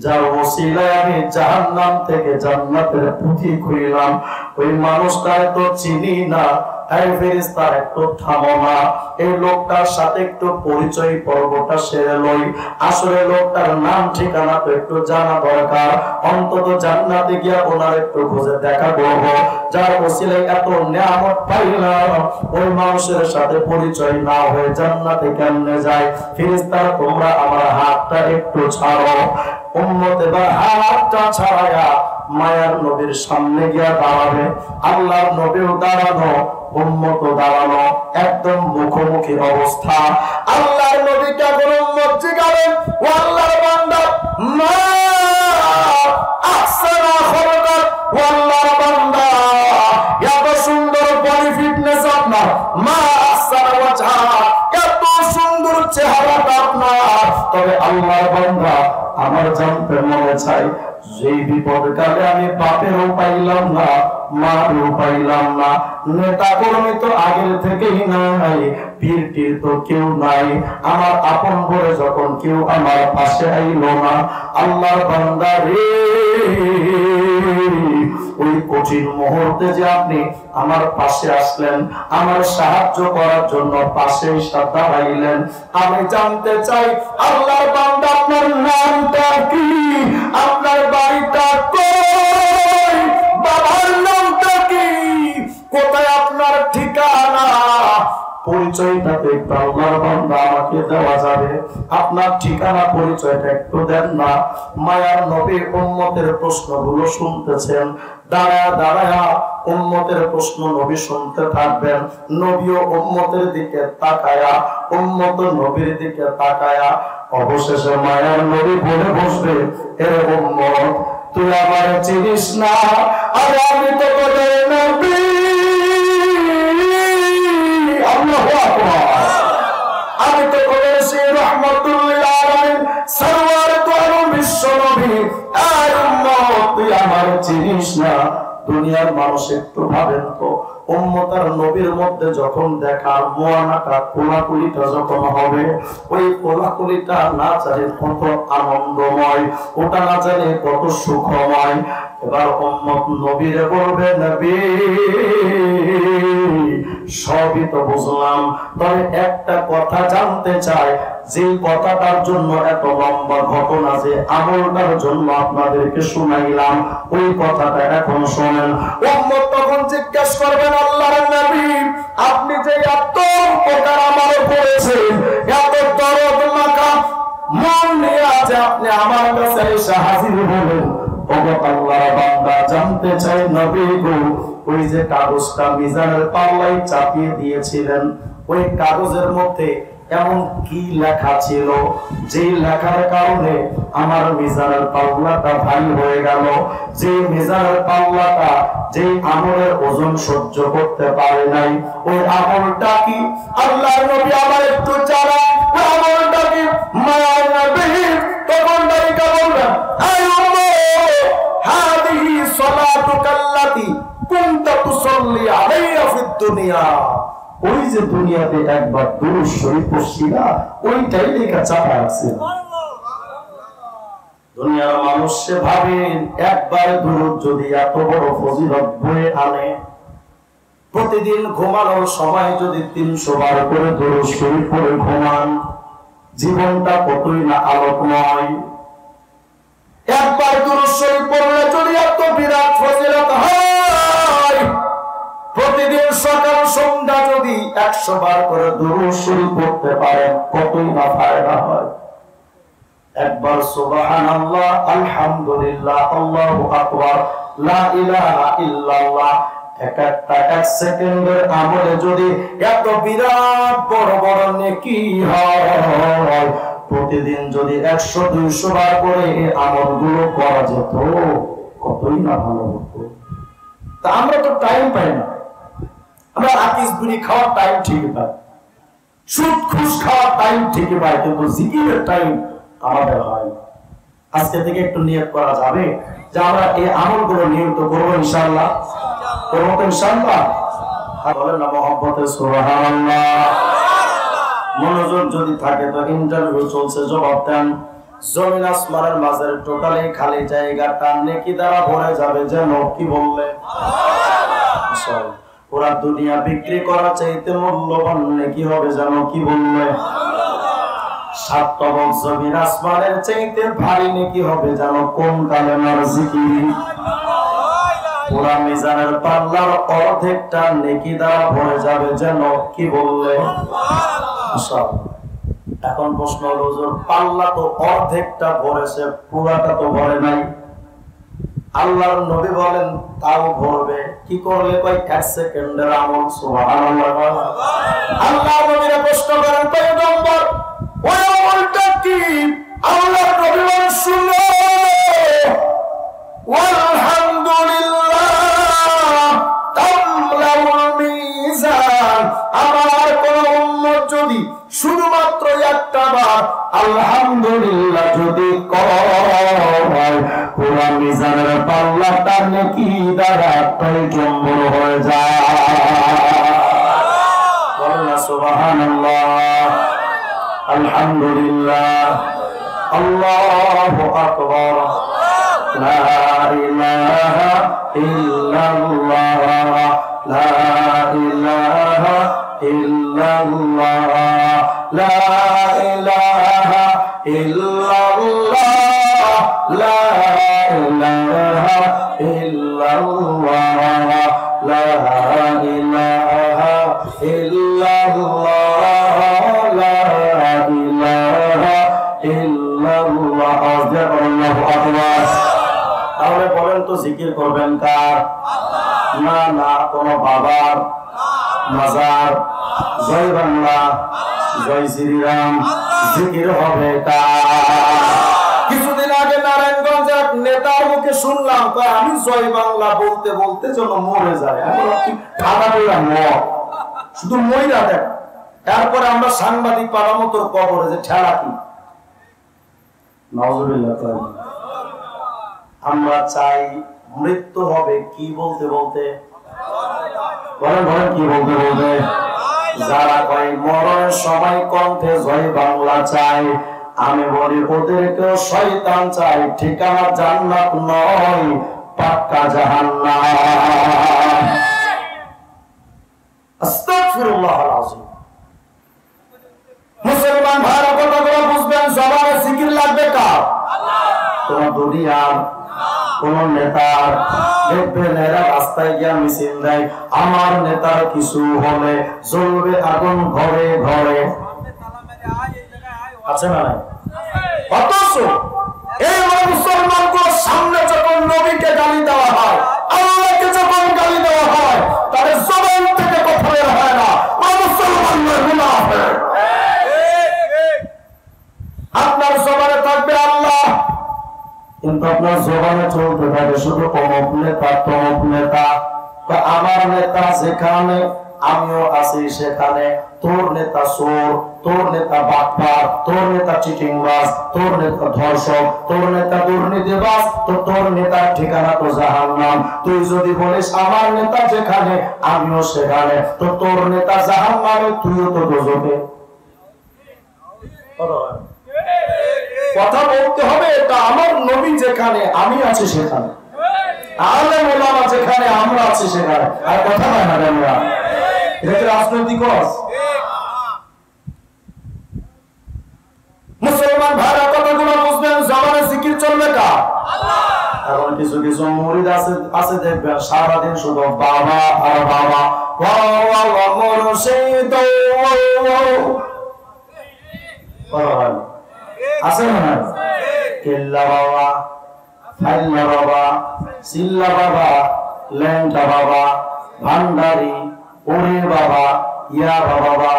যার ওসিলায় আমি জাহান্নাম থেকে জান্নাতের পথিক হইলাম, ওই মানুষটারে তো চিনি না। এই ফেরেশতা একটু থামো না, এই লোকটার সাথে একটু পরিচয় পর্বটা সেরে লই। আসলে লোকটার নাম ঠিকানা তো একটু জানা দরকার, অন্তত জান্নাতে গিয়া ওনার একটু খুঁজে দেখা করব। যার ওসিলায় এত নিয়ামত পাইলাম, ওই মানুষের সাথে পরিচয় না হয়ে জান্নাতে কেমনে যায়? ফেরেশতা, তোমরা আমার হাতটা একটু ছাড়ো। উম্মত এবার হাতটা ছাড়ায়া মায়ার নবীর সামনে গিয়া দাঁড়াবে। আল্লাহর নবীও দাঁড়ানো, উম্মত দাঁড়ানো, একদম মুখোমুখি অবস্থা। আল্লাহর নবী কেমন উম্মত জিগাবেন, ও আল্লাহর বান্দা, মা আহসানা খলকাক, ও আল্লাহর বান্দা এত সুন্দর বডি ফিটনেস আপনার, মা আহসানা ওয়াজহা, এত সুন্দর চেহারাটা আপনার। তবে আল্লাহর বান্দা, আমার জানতে মনে চাই, যেই বিপদ কালে আমি বাপেরও পাইলাম না, মারও পাইলাম না, নেতা কর্মী তো আগের থেকেই নাই, পীর টির তো কেউ নাই, আমার আপন বলে যখন কেউ আমার পাশে আইলো না, আল্লাহর বান্দা রে, ওই কঠিন মুহূর্তে যে আপনি আমার পাশে আসলেন, আমার সাহায্য করার জন্য পাশে এসে দাঁড়াইলেন, আমি জানতে চাই আল্লাহর বান্দা আপনার নামটা কি, আপনার বাড়িটা কই, বাবার নামটা কি, কোথায় আপনার ঠিকানা? পরিচয়টা তো একটু আল্লাহর বান্দা আমাকে দেওয়া যাবে? আপনার ঠিকানা পরিচয়টা একটু দেন না। মায়ার নবী উম্মতের প্রশ্নগুলো শুনতেছেন, দাঁড়ায়া দাঁড়ায়া উম্মতের প্রশ্ন নবী শুনতে থাকবেন। নবীও উম্মতের দিকে তাকায়া, উম্মত নবীর দিকে তাকায়া, অবশেষে মায়ার নবী বলে বসবে, এরে উম্মত, তুই আমার চিনিস না, আরে আমি তো তোদের নবী। আমি তো বলেছি রহমতুল লিল আলামিন, সরওয়ার তো বিশ্ব নবী। আর উম্মত, তুই আমার চিনিস না, দুনিয়ার মানুষ একটু ভাবেন তো, উম্মতার নবীর মধ্যে যখন দেখার মোয়ানাটা কোলাকুলিটা যখন হবে, ওই কোলাকুলিটা না জানে কত আনন্দময়, ওটা না জানে কত সুখময়। এবার উম্মত নবীরে বলবে, নবী সবই তো বুঝলাম, তবে একটা কথা জানতে চাই, যে কথাটার জন্য এত লম্বা ঘটনা, যে আমলটার জন্য আপনাদেরকে শুনাইলাম, ওই কথাটা এখন শোনেন। উম্মত তখন জিজ্ঞেস করবেন, আল্লাহর নবী আপনি যে এত উপকার আমার করেছেন, এত দরদ মাখা মন নিয়ে আছে আপনি আমার কাছে এসে হাজির হলেন, আল্লাহর বান্দা জানতে চাই নবী গো, ওই যে কাগজটা মিজানের পাল্লায় চাপিয়ে দিয়েছিলেন, ওই কাগজের মধ্যে এমন কি লেখা ছিল যে লেখার কারণে আমার মিজানের পাল্লাটা ভারী হয়ে গেল, যে মিজানের পাল্লাটা যে আমলের ওজন সহ্য করতে পারে নাই, ওই আমলটা কি? আল্লাহর নবী আবার একটু জানা ওই আমলটা কি? মায়ার নবী তখন দাঁড়িয়ে বলবেন, আয় হাদিহি সালাতুকাল্লাতি কুনতা তুসাল্লি আলাইহা ফিদ দুনিয়া, ওই যে দুনিয়াতে একবার দুরূদ শরীফ পড়ছিলা, ওইটাই লেখা চাপা আছে। দুনিয়ার মানুষ সে ভাবে একবার দুরূদ যদি এত বড় ফজিলত বয়ে আনে, প্রতিদিন ঘুমানোর সময় যদি 300 বার করে দুরূদ শরীফ পড়ে ঘুমান, জীবনটা কতই না আলোকময়। একবার দুরূদ শরীফ পড়লে যদি এত বিরাট ফজিলত হয়, প্রতিদিন সকাল সন্ধ্যা যদি 100 বার করে দুরূদ শরীফ পড়তে পারেন, কতই না ফায়দা হয়। একবার সুবহানাল্লাহ, আলহামদুলিল্লাহ, আল্লাহু আকবার, লা ইলাহা ইল্লাল্লাহ, এক সেকেন্ডের আমলে যদি এত বিরাট বড় বড় নেকি হয়, প্রতিদিন যদি 100-200 বার করে এই আমলগুলো করা যেত, কতই না ভালো হতো। তা আমরা তো টাইম পাই না, আমরা আকিস বিড়ি খাওয়ার টাইম ঠিকই পাই, সুদ ঘুষ খাওয়ার টাইম ঠিকই পাই, কিন্তু জিকিরের টাইম আমাদের হয়। আজকে থেকে একটু নিয়ত করা যাবে যে আমরা এই আমলগুলো নিয়মিত করবো ইনশাআল্লাহ, করবো তো ইনশাআল্লাহ। বলেন না মহব্বতে সুবহানাল্লাহ। মনোযোগ যদি থাকে তো ইন্টারভিউ চলছে, জবাব দেন। জমিন আসমানের মাঝের টোটালি খালি জায়গাটা নেকি দ্বারা ভরে যাবে, যেন কি বললে পুরা দুনিয়া বিক্রি করা চাইতে মূল্যবান নেকি হবে, যেন কি বললে 7 তবক জমিন আসমানের চাইতে ভারী নেকি হবে, যেন কোন কালেমার জিকির। পুরা মিজানের পাল্লার অর্ধেকটা নেকি দ্বারা ভরে যাবে, যেন কি বললে। এখন প্রশ্ন হলো, হুজুর পাল্লা তো অর্ধেকটা ভরেছে, পুরাটা তো ভরে নাই। আল্লাহর নবী বলেন তাও ভরবে, কি করলে? কয় 1 সেকেন্ডের আমল। সুবহানাল্লাহ। আল্লাহর নবীরা প্রশ্ন করেন, পয়গম্বর ওই আমলটা কি? আল্লাহর নবী বলেন, শুনো, আলহামদুলিল্লাহ তামলাউল মিজান। আমার কোন উম্মত যদি শুধুমাত্র একটা বার আলহামদুলিল্লাহ যদি কয়, পুরা মিজানের পাল্লাটা নেকি দ্বারা পয়গম্বর হয়ে যায়। বলেন সুবহানাল্লাহ, আলহামদুলিল্লাহ, আল্লাহু আকবার, লা ইলাহা ইল্লাল্লাহ, লা ইলাহা ইল্লাল্লাহ, লা ইলাহা ইল্লাল্লাহ, লা ইলাহা ইল্লাল্লাহ, লা ইলাহা ইল্লাল্লাহ, লা ইলাহা ইল্লাল্লাহ। আল্লাহু আকবার। তাহলে বলেন তো জিকির করবেন কার? না না, কোন বাবার, মাজার, জয় বাংলা, জয় শ্রীরাম, জিকির হবে কার? কিছুদিন আগে নারায়ণগঞ্জে এক নেতার মুখে শুনলাম, আমি জয় বাংলা বলতে বলতে যেন মরে যায়। শুধু মহিলা দেখ, তারপরে আমরা সাংবাদিক পালামো তোর কবরে যে ঠেলা কি। আমরা চাই মৃত্যু হবে কি বলতে বলতে, বলেন বলেন কি বলতে বলতে। যারা কয় মরণের সময় কণ্ঠে জয় বাংলা চায়, আমি বলি ওদেরকেও শয়তান চাই, ঠিকানা জান্নাত নয় পাক্কা জাহান্নাম। আস্তাগফিরুল্লাহল আযীম। মুসলমান ভাইরা কথাগুলো বুঝবেন, জবানে জিকির লাগবে কার? কোন দুনিয়ার কোন নেতার। দেখবেন এরা রাস্তায় গিয়া মিছিল দেয়, আমার নেতার কিছু হলে জ্বলবে আগুন ঘরে ঘরে, আছে না? অথচ এই মুসলমানগুলোর সামনে যখন নবীকে গালি দেওয়া হয়, আল্লাহকে যখন গালি দেওয়া হয়, তাদের জবান থেকে কথা বের হয় না, মুসলমানদের মুনাফিক। আপনার জবানে থাকবে আল্লাহ, কিন্তু আপনার জবানে চলতে থাকে শুধু অমুক নেতা তমুক নেতা। আমার নেতা যেখানে আমিও আছি সেখানে, তোর নেতা চোর, তোর নেতা বাটপার, তোর নেতা চিটিংবাজ, তোর নেতা ধর্ষক, তোর নেতা দুর্নীতিবাজ, তো তোর নেতার ঠিকানা তো জাহান্নাম। তুই যদি বলিস আমার নেতা যেখানে আমিও সেখানে, তো তোর নেতা জাহান্নামে, তুইও তো দোজখে। কথা বলতে হবে, এটা আমার নবী যেখানে আমি আছি সেখানে, আলেম ওলামা যেখানে আমরা আছি সেখানে। আর কথা হয় না আমরা, এটা কি রাজনৈতিক কাজ? মুসলমান ভাইরা কথাগুলো বুঝবেন, জবানে জিকির চলবে কার? এখন কিছু কিছু মুরিদ আছে দেখবেন সারাদিন শুধু বাবা আর বাবা, আছে না? কেল্লা বাবা, ফাইল্লা বাবা, সিল্লা বাবা, ল্যাংটা বাবা, ভান্ডারি, ওরে বাবা, ইয়াবা বাবা।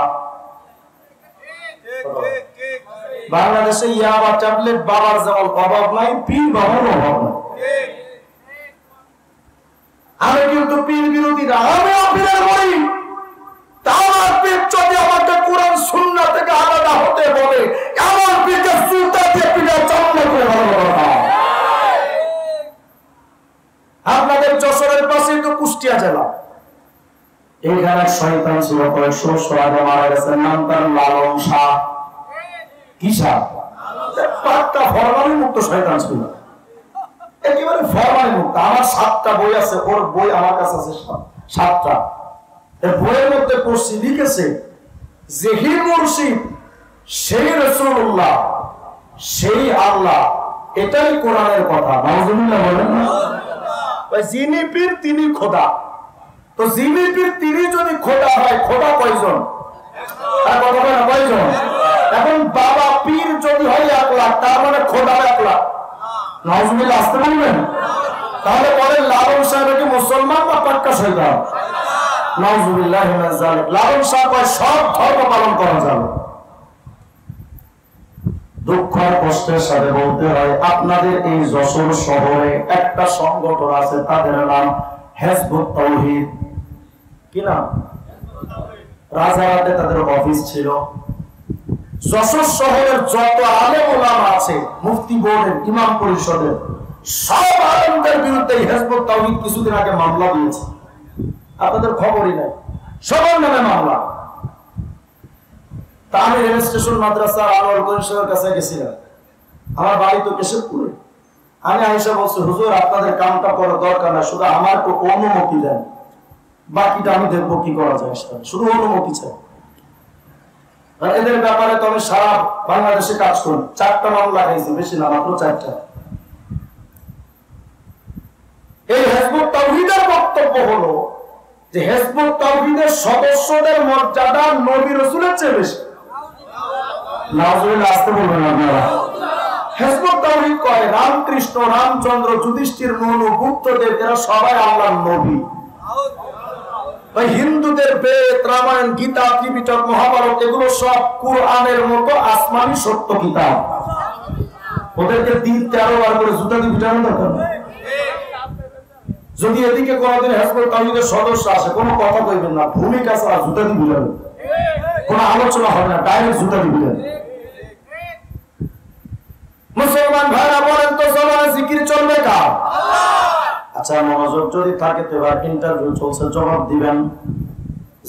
বাংলাদেশে ইয়াবা ট্যাবলেট বাবার যেমন অভাব নাই, পীর বাবার অভাব নাই। আমি কিন্তু পীর বিরোধী না, আমি পীরের বলি। আমার পীর যদি আমাকে কোরআন সুন্নাহ থেকে আলাদা হতে বলে, আমার পীরকে জুতা দিয়ে পিঠে চামড়া করে ভালো কথা। আপনাদের যশোরের পাশে তো কুষ্টিয়া জেলা, এইখানে শয়তান ছিল, কয়েকশো বছর আগে মারা গেছে, নাম তার লালন শাহ। কি শাহ? পাক্কা ফরমালি মুক্ত শয়তান ছিল, একেবারে ফরমালি মুক্ত। আমার 7টা বই আছে, ওর বই আমার কাছে আছে 7টা। বইয়ের মধ্যে পড়ছি, লিখেছে যেহি মুর্শিদ সেই রাসূলুল্লাহ সেই আল্লাহ, এটাই কোরআনের কথা। নাউজুবিল্লাহ বলেন না? যিনি পীর তিনি খোদা, তো যিনি পীর তিনি যদি খোদা হয়, খোদা কয়জন? তার কথা বলে না, কয়জন? এখন বাবা পীর যদি হয় 1 লাখ, তার মানে খোদা 1 লাখ। নাউজুবিল্লাহ আসতে বলবেন? তাহলে বলেন লালন সাহেব কি মুসলমান বা পাক্কা শয়তান? নাউজুবিল্লাহ মিনাজ জালিক। লালন সাহেব সব ধর্ম পালন করা যাবে। দুঃখ আর কষ্টের সাথে বলতে হয়, আপনাদের এই যশোর শহরে একটা সংগঠন আছে, তাদের নাম হিজবুত তাওহীদ। কি নাম? রাজারহাটে তাদের অফিস ছিল। যশোর শহরের যত আলেম ওলামা আছে, মুফতি বোর্ডের, ইমাম পরিষদের সব আলেমদের বিরুদ্ধে হিজবুত তাওহীদ কিছুদিন আগে মামলা দিয়েছে। আপনাদের খবরই নাই, সবার নামে মামলা। আমি রেল স্টেশন মাদ্রাসা আনোয়ার করিমের কাছে গেছিলাম, আমার বাড়ি তো কেশবপুরে। আমি আয়েশা বলছি, হুজুর আপনাদের কামটা করার দরকার না, শুধু আমার তো অনুমতি দেন, বাকিটা আমি দেখবো কি করা যায়, শুধু অনুমতি চাই। এদের ব্যাপারে তো আমি সারা বাংলাদেশে কাজ করি, 4টা মামলা খাইছি, বেশি না, মাত্র 4টা। এই হিজবুত তাওহীদের বক্তব্য হলো যে হিজবুত তাওহীদের সদস্যদের মর্যাদা নবী রাসূলের চেয়ে বেশি। নাউজুবিল্লাহ আসতে বলবেন আপনারা? হিজবুত তাওহীদ কয় রামকৃষ্ণ, রামচন্দ্র, যুধিষ্ঠির, ননু, বুদ্ধদেব এরা সবাই আল্লাহর নবী। ওই হিন্দুদের বেদ, রামায়ণ, গীতা, ত্রিপিটক, মহাভারত এগুলো সব কুরআনের মতো আসমানি সত্য কিতাব। ওদেরকে দিন 13 বার করে জুতা দিয়ে পিটানো দরকার নেই। যদি এদিকে কোনদিন হিজবুত তাওহীদের সদস্য আসে, কোনো কথা কইবেন না, ভূমিকা ছাড়া জুতা দিয়ে পিটাবেন, কোনো আলোচনা হবে না, ডাইরেক্ট জুতা দিয়ে পিটাবেন। মুসলমান ভাইরা বলেন তো, জবানে জিকির চলবে কার? আচ্ছা মনোযোগ যদি থাকে তো এবার ইন্টারভিউ চলছে, জবাব দিবেন।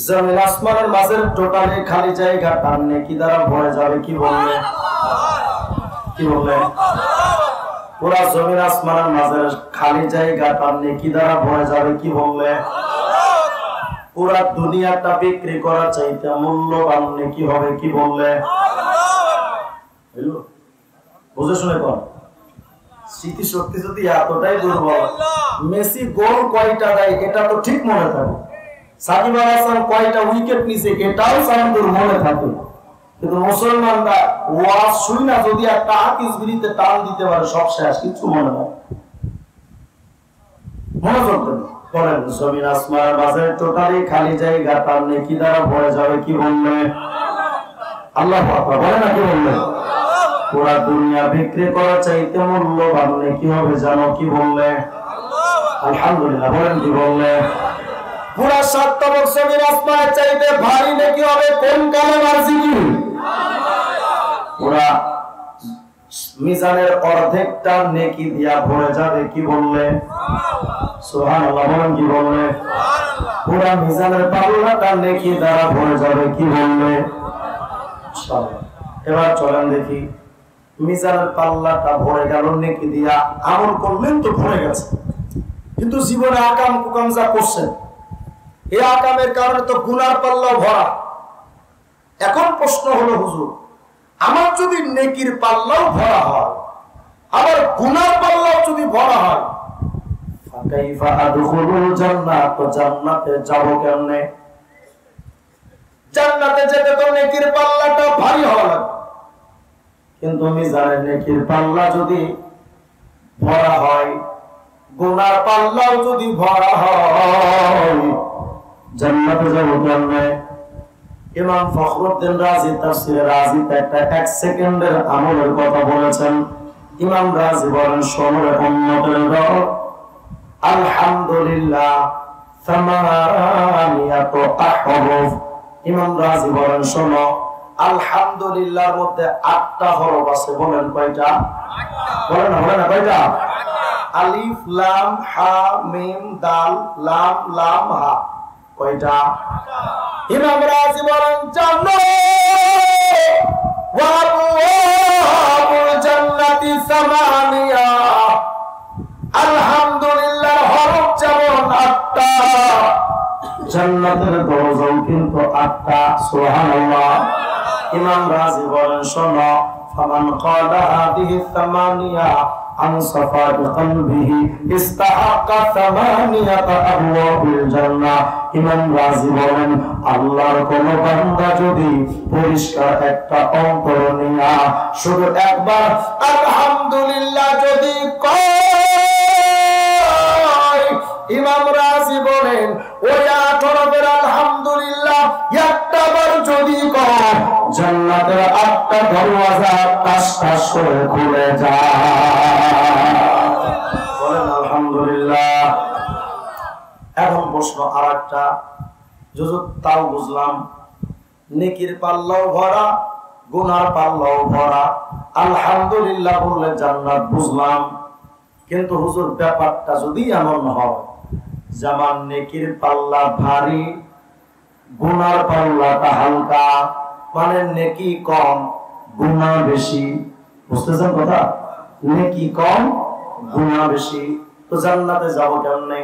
জমিন আসমানের মাঝের টোটালি খালি জায়গা তার নেকি দ্বারা ভরে যাবে, কি বললে? কি বললে? পুরা জমিন আসমানের মাঝের খালি জায়গা তার নেকি দ্বারা ভরে যাবে, কি বললে? পুরা দুনিয়াটা বিক্রি করা চাইতে মূল্যবান নেকি হবে, কি বললে? বুঝে শুনে কর। স্মৃতি শক্তি যদি এতটাই দুর্বল, মেসি গোল কয়টা দেয় এটা তো ঠিক মনে থাকে, সাকিব আল হাসান কয়টা উইকেট নিছে এটাও সামদুর মনে থাকে, কিন্তু মুসলমানরা ওয়াজ শুই না যদি একটা হাদিস বিরিতে টান দিতে পারে সব শেষ, কিছু মনে হয় মনে করতেন। বলেন জমিন আসমানের মাঝে টোটালি খালি জায়গা তার নেকি দ্বারা ভরে যাবে, কি বললে? আল্লাহু আকবার বলে না, কি বললে? পুরা দুনিয়া বিক্রি করা চাইতে মূল্যবান নেকি হবে জানো, কি বললে? আলহামদুলিল্লাহ বলেন, কি বললে? পুরা 7 বছরের আসমানের চাইতে ভারী নেকি হবে কোন কালেমার জিকির? পুরা মিজানের অর্ধেকটা নেকি দিয়া ভরে যাবে, কি বললে? সুবহানাল্লাহ বলেন, কি বললে? পুরা মিজানের পাল্লাটা নেকি দ্বারা ভরে যাবে, কি বললে? ইনশাআল্লাহ। এবার চলেন দেখি, মিজানের পাল্লাটা ভরে গেল নেকি দিয়া, আমল করলেন তো ভরে গেছে, কিন্তু জীবনে আকাম কুকাম যা করছেন এই আকামের কারণে তো গুনার পাল্লাও ভরা। এখন প্রশ্ন হলো হুজুর, আমার যদি নেকির পাল্লাও ভরা হয় আবার গুনার পাল্লাও যদি ভরা হয়, ফাকাইফা আদখুলুল জান্নাত, তো জান্নাতে যাব কেমনে? জান্নাতে যেতে তো নেকির পাল্লাটা ভারী হওয়া লাগবে, কিন্তু মিজানের নেকির পাল্লা যদি ভরা হয়, গুনার পাল্লাও যদি ভরা হয়, জান্নাতে যাব কেমনে? ইমাম ফখরুদ্দিন রাজি তাফসীরে রাজিতে একটা 1 সেকেন্ডের আমলের কথা বলেছেন। ইমাম রাজি বলেন, শোনো উম্মতের দল, আলহামদুলিল্লাহ সামানিয়াতু আহরুফ। ইমাম রাজি বলেন, শোনো আলহামদুলিল্লাহর মধ্যে 8টা হরফ আছে। বলেন কয়টা? বলেন না, বলেন না, কয়টা? আলিফ লাম হা মিম দাল লাম লাম হা, কয়টা? ইমাম রাজি বলেন, জানো ওয়া আবওয়াবুল জান্নাতি সামানিয়া, আলহামদুলিল্লাহ হরফ যেমন 8টা, জান্নাতের দরজাও কিন্তু 8টা। সুবহানাল্লাহ। ইমাম রাজি বলেন, শোনো ফামান ক্বালা হাদিহি সামানিয়া আন সাফা'i কলবিহি ইস্তাহাক্কা সামানিয়াতা আবওয়াবিল জান্নাহ। ইমাম রাজি বলেন, আল্লাহর কোন বান্দা যদি পরিষ্কার একটা অন্তর নিয়া শুধু একবার আলহামদুলিল্লাহ যদি কয়, ইমাম রাজি বলেন ওই 8 হরফের আলহামদুলিল্লাহ একটা বার যদি কয়, জান্নাতের 8টা দরওয়াজা টাস টাস করে খুলে যায়। বলেন আলহামদুলিল্লাহ। এখন প্রশ্ন আরেকটা, যুজুত তাও বুঝলাম, নেকির পাল্লাও ভরা গুনার পাল্লাও ভরা, আলহামদুলিল্লাহ বললে জান্নাত বুঝলাম, কিন্তু হুজুর ব্যাপারটা যদি এমন হয় যেমন নেকির পাল্লা ভারী গুনার পাল্লাটা হালকা, মানে নেকি কম গুনাহ বেশি, বুঝতেছেন কথা? নেকি কম গুনাহ বেশি, তো জান্নাতে যাব কেমনে?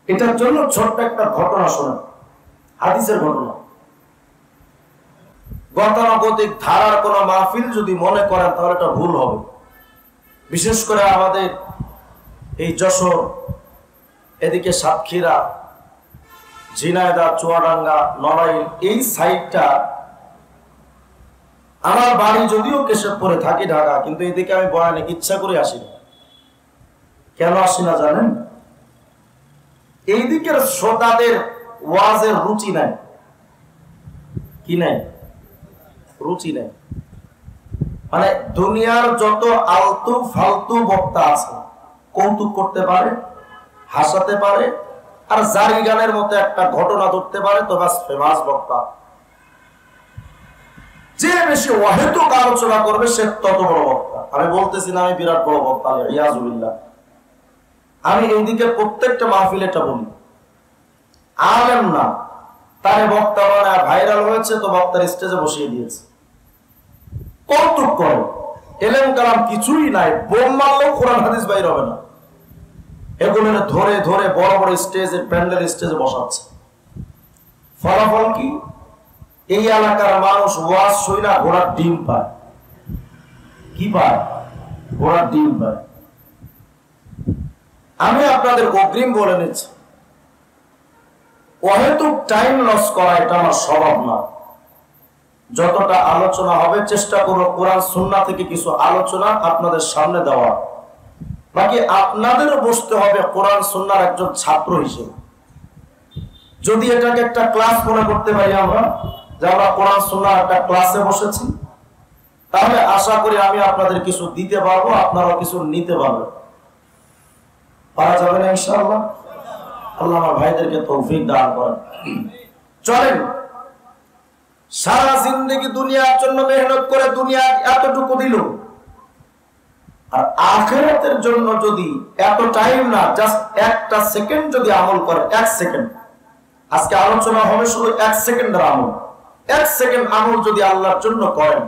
এটার জন্য ছোট্ট একটা ঘটনা শোনেন, হাদিসের ঘটনা। গতানুগতিক ধারার কোন মাহফিল যদি মনে করেন তাহলে এটা ভুল হবে। বিশেষ করে আমাদের এই যশোর, এদিকে সাতক্ষীরা, ঝিনাইদহ, চুয়াডাঙ্গা, নড়াইল, এই সাইডটা আমার বাড়ি যদিও কেশবপুরে, থাকি ঢাকা, কিন্তু এদিকে আমি বয়ানে ইচ্ছা করে আসি না। কেন আসি না জানেন? এই দিকের শ্রোতাদের ওয়াজের রুচি নাই। কি নাই? রুচি নাই। মানে দুনিয়ার যত আলতু ফালতু বক্তা আছে, কৌতুক করতে পারে, হাসাতে পারে, আর জারি গানের মতো একটা ঘটনা ধরতে পারে, তো বাস ফেমাস বক্তা। যে বেশি অহেতুক আলোচনা করবে সে তত বড় বক্তা। আমি বলতেছি না আমি বিরাট বড় বক্তা, ইয়াজুবিল্লাহ। আমি এইদিকে প্রত্যেকটা মাহফিলে এটা বলি, আলেম না তারে বক্তা বানায় ভাইরাল হয়েছে তো বক্তার স্টেজে বসিয়ে দিয়েছে, কৌতুক করে। এলেম কালাম কিছুই নাই, বোম মারলেও কোরআন হাদিস বাইর হবে না, এগুলো ধরে ধরে বড় বড় স্টেজে প্যান্ডেল স্টেজে বসাচ্ছে। ফলাফল কি? এই এলাকার মানুষ ওয়াজ শুইনা ঘোড়ার ডিম পায়। কি পায়? ঘোড়ার ডিম পায়। আমি আপনাদের অগ্রিম বলে নিচ্ছি, অহেতুক টাইম লস করা এটা আমার স্বভাব না। যতটা আলোচনা হবে চেষ্টা করব কোরআন সুন্নাহ থেকে কিছু আলোচনা আপনাদের সামনে দেওয়া, বাকি আপনাদেরও বসতে হবে কোরআন সুন্নাহর একজন ছাত্র হিসেবে। যদি এটাকে একটা ক্লাস মনে করতে পারি আমরা, যে আমরা কোরআন সুন্নাহর একটা ক্লাসে বসেছি, তাহলে আশা করি আমি আপনাদের কিছু দিতে পারবো, আপনারাও কিছু নিতে পারবেন। পারা যাবে না ইনশাআল্লাহ? আল্লাহ আমার ভাইদেরকে তৌফিক দান করেন। চলেন, সারা জিন্দেগি দুনিয়ার জন্য মেহনত করে দুনিয়া এতটুকু দিল, আর আখিরাতের জন্য যদি এত টাইম না, জাস্ট একটা সেকেন্ড যদি আমল করে, এক সেকেন্ড, আজকে আলোচনা হবে শুধু এক সেকেন্ডের আমল, এক সেকেন্ড আমল যদি আল্লাহর জন্য করেন,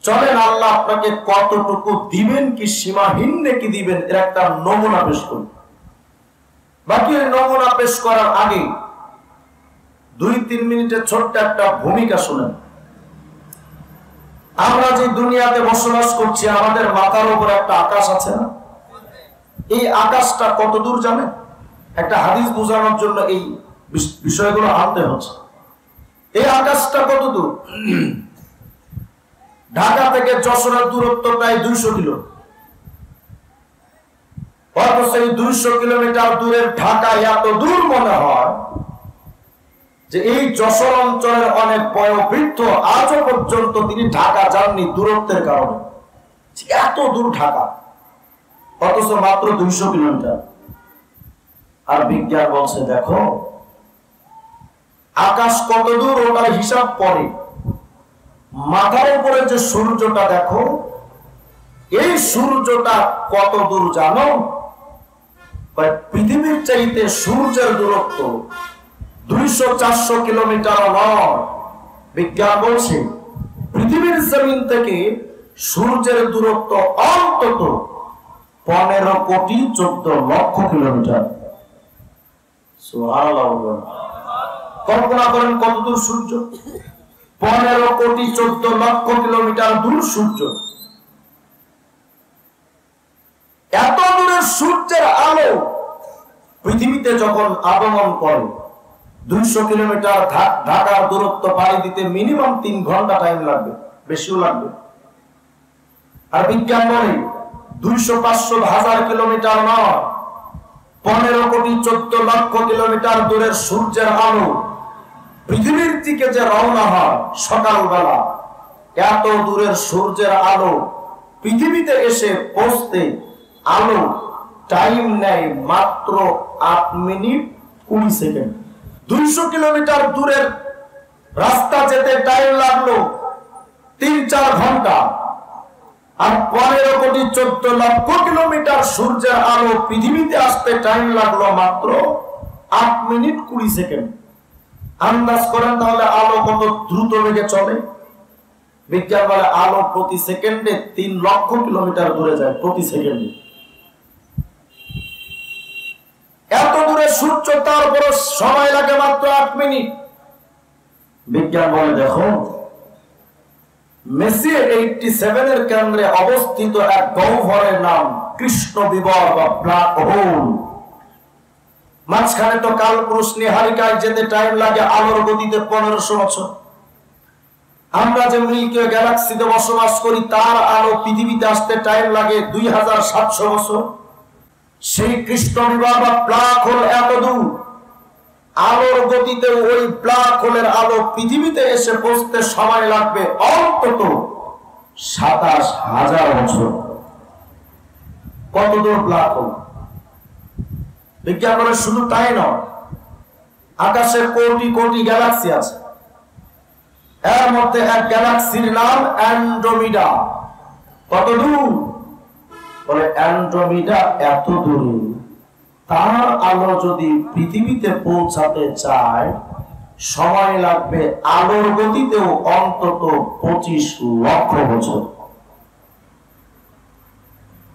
চলেন আল্লাহ আপনাকে কতটুকু দিবেন, কি সীমাহীন নাকি দিবেন, এর একটা নমুনা পেশ করুন। বাকি নমুনা পেশ করার আগে 2-3 মিনিটের ছোট্ট একটা ভূমিকা শুনেন। আমরা যে দুনিয়াতে বসবাস করছি, আমাদের মাথার উপর একটা আকাশ আছে না? এই আকাশটা কত দূর জানেন? একটা হাদিস বোঝানোর জন্য এই বিষয়গুলো আনতে হচ্ছে। এই আকাশটা কত দূর? ঢাকা থেকে যশোরের দূরত্ব প্রায় 200 কিলো। অথচ এই 200 কিলোমিটার দূরের ঢাকা এত দূর মনে হয় যে এই যশোর অঞ্চলের অনেক বয়োবৃদ্ধ আজও পর্যন্ত তিনি ঢাকা যাননি দূরত্বের কারণে। এত দূর ঢাকা, অথচ মাত্র 200 কিলোমিটার। আর বিজ্ঞান বলছে দেখো আকাশ কত দূর, ওটার হিসাব পরে। মাথার উপরে যে সূর্যটা দেখো, এই সূর্যটা কত দূর জানো? পৃথিবীর চাইতে সূর্যের দূরত্ব 200-400 কিলোমিটার নয়। বিজ্ঞান বলছে পৃথিবীর জমিন থেকে সূর্যের দূরত্ব অন্তত 15,14,00,000 কিলোমিটার। সুবহানাল্লাহ। কল্পনা করেন কত দূর সূর্য? 15,14,00,000 কিলোমিটার দূর সূর্য। এত দূরের সূর্যের আলো পৃথিবীতে যখন আগমন করে, 200 কিলোমিটার ঢাকার দূরত্ব পাড়ি দিতে মিনিমাম 3 ঘন্টা টাইম লাগবে, বেশিও লাগবে। আর বিজ্ঞান বলে 200-500-1000 কিলোমিটার নয়, 15,14,00,000 কিলোমিটার দূরের সূর্যের আলো পৃথিবীর দিকে যে রওনা হয় সকালবেলা, এত দূরের সূর্যের আলো পৃথিবীতে এসে পৌঁছতে আলো টাইম নেয় মাত্র 8 মিনিট 20 সেকেন্ড। 200 কিলোমিটার দূরের রাস্তা যেতে টাইম লাগলো 3-4 ঘন্টা, আর 15,14,00,000 কিলোমিটার সূর্যের আলো পৃথিবীতে আসতে টাইম লাগলো মাত্র 8 মিনিট 20 সেকেন্ড। আন্দাজ করেন তাহলে আলো কত দ্রুত বেগে চলে? বিজ্ঞান বলে আলো প্রতি সেকেন্ডে 3 লক্ষ কিলোমিটার দূরে যায় প্রতি সেকেন্ডে। এত দূরে সূর্য, তারপর সময় লাগে মাত্র 8 মিনিট। বিজ্ঞান বলে দেখো মেসি 87 এর কেন্দ্রে অবস্থিত এক গহ্বরের নাম কৃষ্ণ বিবর বা ব্ল্যাক হোল। মাঝখানে তো কালপুরুষ নিহারিকায় যেতে টাইম লাগে আলোর গতিতে 1500 বছর। আমরা যে মিল্কি ওয়ে গ্যালাক্সিতে বসবাস করি, তার আলো পৃথিবীতে আসতে টাইম লাগে 2700 বছর। সেই কৃষ্ণ বিবর বা ব্ল্যাক হোল এত দূর, আলোর গতিতে ওই ব্ল্যাক হোলের আলো পৃথিবীতে এসে পৌঁছতে সময় লাগবে অন্তত 27,000 বছর। কত দূর ব্ল্যাক হোল? বিজ্ঞান বলে শুধু তাই নয়, আকাশে কোটি কোটি গ্যালাক্সি আছে, এর মধ্যে এক গ্যালাক্সির নাম অ্যান্ড্রোমিডা। কত দূর? বলে অ্যান্ড্রোমিডা এত দূর। তার আলো যদি পৃথিবীতে পৌঁছাতে চায় সময় লাগবে আলোর গতিতেও অন্তত 25 লক্ষ বছর।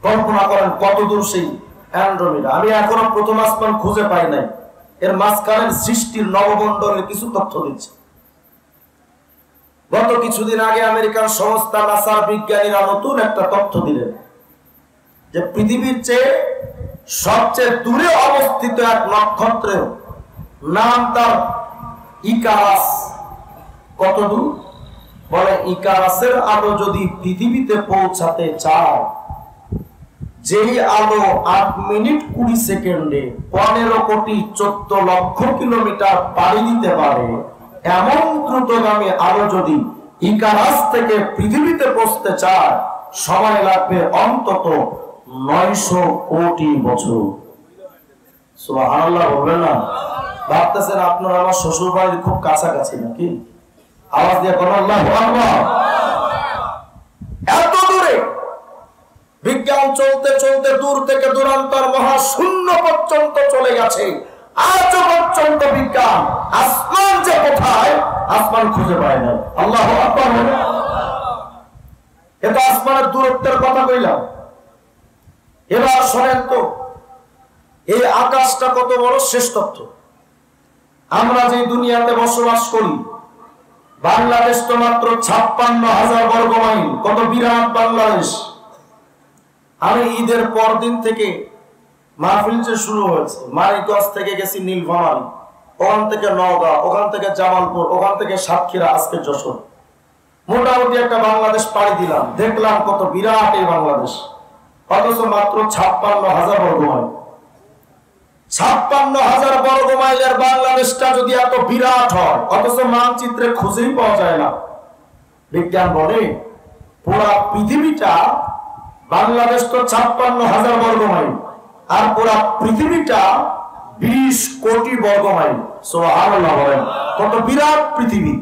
কল্পনা করেন কত দূর সেই অ্যান্ড্রোমেডা। আমি এখনো প্রথম আসমান খুঁজে পাই নাই, এর মাঝখানের সৃষ্টির নবমণ্ডলের কিছু তথ্য দিচ্ছে। গত কিছুদিন আগে আমেরিকান সংস্থা নাসার বিজ্ঞানীরা নতুন একটা তথ্য দিলেন যে পৃথিবীর চেয়ে সবচেয়ে দূরে অবস্থিত এক নক্ষত্রের নাম তার ইকারাস। কত দূর? বলে ইকারাসের আলো যদি পৃথিবীতে পৌঁছাতে চায়, যেই আলো 8 মিনিট 20 সেকেন্ডে 15 কোটি 14 লক্ষ কিলোমিটার পাড়ি দিতে পারে, এমন দ্রুতগামী আলো যদি ইকারাস থেকে পৃথিবীতে পৌঁছতে চায় সময় লাগবে অন্তত 900 কোটি বছর। সুবহানাল্লাহ বলবেন না? ভাবতেছেন আপনার আমার শ্বশুর বাড়ির খুব কাছাকাছি নাকি? আওয়াজ দিয়ে বলেন আল্লাহু আকবার। এত দূরে বিজ্ঞান চলতে চলতে দূর থেকে দূরান্তর মহাশূন্য পর্যন্ত চলে গেছে। আজ পর্যন্ত বিজ্ঞান আসমান যে কোথায়, আসমান খুঁজে পায় না। আল্লাহু আকবার। এটা আসমানের দূরত্বের কথা কইলাম। এবার শোনেন তো, এই আকাশটা কত বড় শেষ তথ্য। আমরা যে দুনিয়াতে বসবাস করি, বাংলাদেশ তো মাত্র 56,000 বর্গ মাইল। কত বিরাট বাংলাদেশ। আমি ঈদের পরদিন থেকে মাহফিল যে শুরু হয়েছে, মানিকগঞ্জ থেকে গেছি নীলফামারী, ওখান থেকে নওগাঁ, ওখান থেকে জামালপুর, ওখান থেকে সাতক্ষীরা, আজকে যশোর। মোটামুটি একটা বাংলাদেশ পাড়ি দিলাম, দেখলাম কত বিরাট এই বাংলাদেশ। অথচ মাত্র 56,000 বর্গ মাইল। 56,000 বর্গ মাইলের বাংলাদেশটা যদি এত বিরাট হয়, অথচ মানচিত্রে খুঁজেই পাওয়া যায় না। বিজ্ঞান বলে পুরা পৃথিবীটা, বাংলাদেশ তো 56,000 বর্গ মাইল, আর পুরা পৃথিবীটা 20 কোটি বর্গ মাইল। সুবহানাল্লাহ বলেন, কত বিরাট পৃথিবী।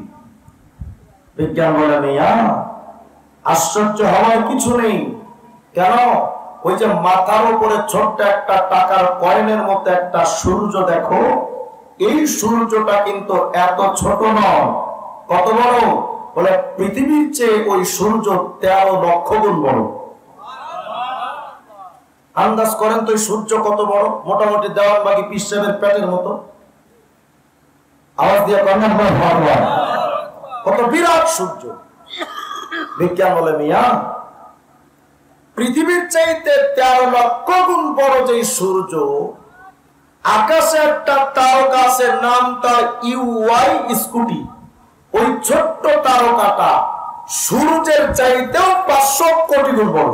বিজ্ঞান বলে মিয়া আশ্চর্য হওয়ার কিছু নেই। কেন? ওই যে মাথার উপরে ছোট্ট একটা টাকার কয়েনের মতো একটা সূর্য দেখো, এই সূর্যটা কিন্তু এত ছোট নয়। কত বড়? বলে পৃথিবীর চেয়ে ওই সূর্য 13 লক্ষ গুণ বড়। আন্দাজ করেন তো সূর্য কত বড়? মোটামুটি দেওয়ানবাগী পিসাবের পেটের মতো। আওয়াজ দিয়ে করেন ভগবান, কত বিরাট সূর্য। বিজ্ঞান বলে মিয়া পৃথিবীর চাইতে 13 লক্ষ গুণ বড় যে সূর্য, আকাশে একটা তারকা আছে, নাম তার ইউআই স্কুটি। ওই ছোট্ট তারকাটা সূর্যের চাইতেও 500 কোটি গুণ বড়।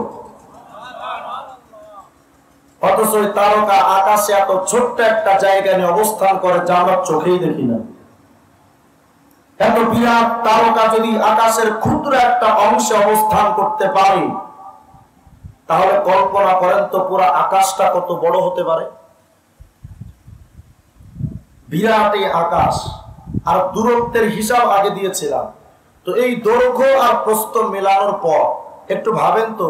অথচ ওই তারকা আকাশে এত ছোট্ট একটা জায়গা নিয়ে অবস্থান করে যা আমরা চোখেই দেখি না। এত বিরাট তারকা যদি আকাশের ক্ষুদ্র একটা অংশে অবস্থান করতে পারে, তাহলে কল্পনা করেন তো পুরো আকাশটা কত বড় হতে পারে। বিরাট এই আকাশ। আর দূরত্বের হিসাব আগে দিয়েছিলাম, তো এই দৈর্ঘ্য আর প্রস্থ মেলানোর পর একটু ভাবেন তো,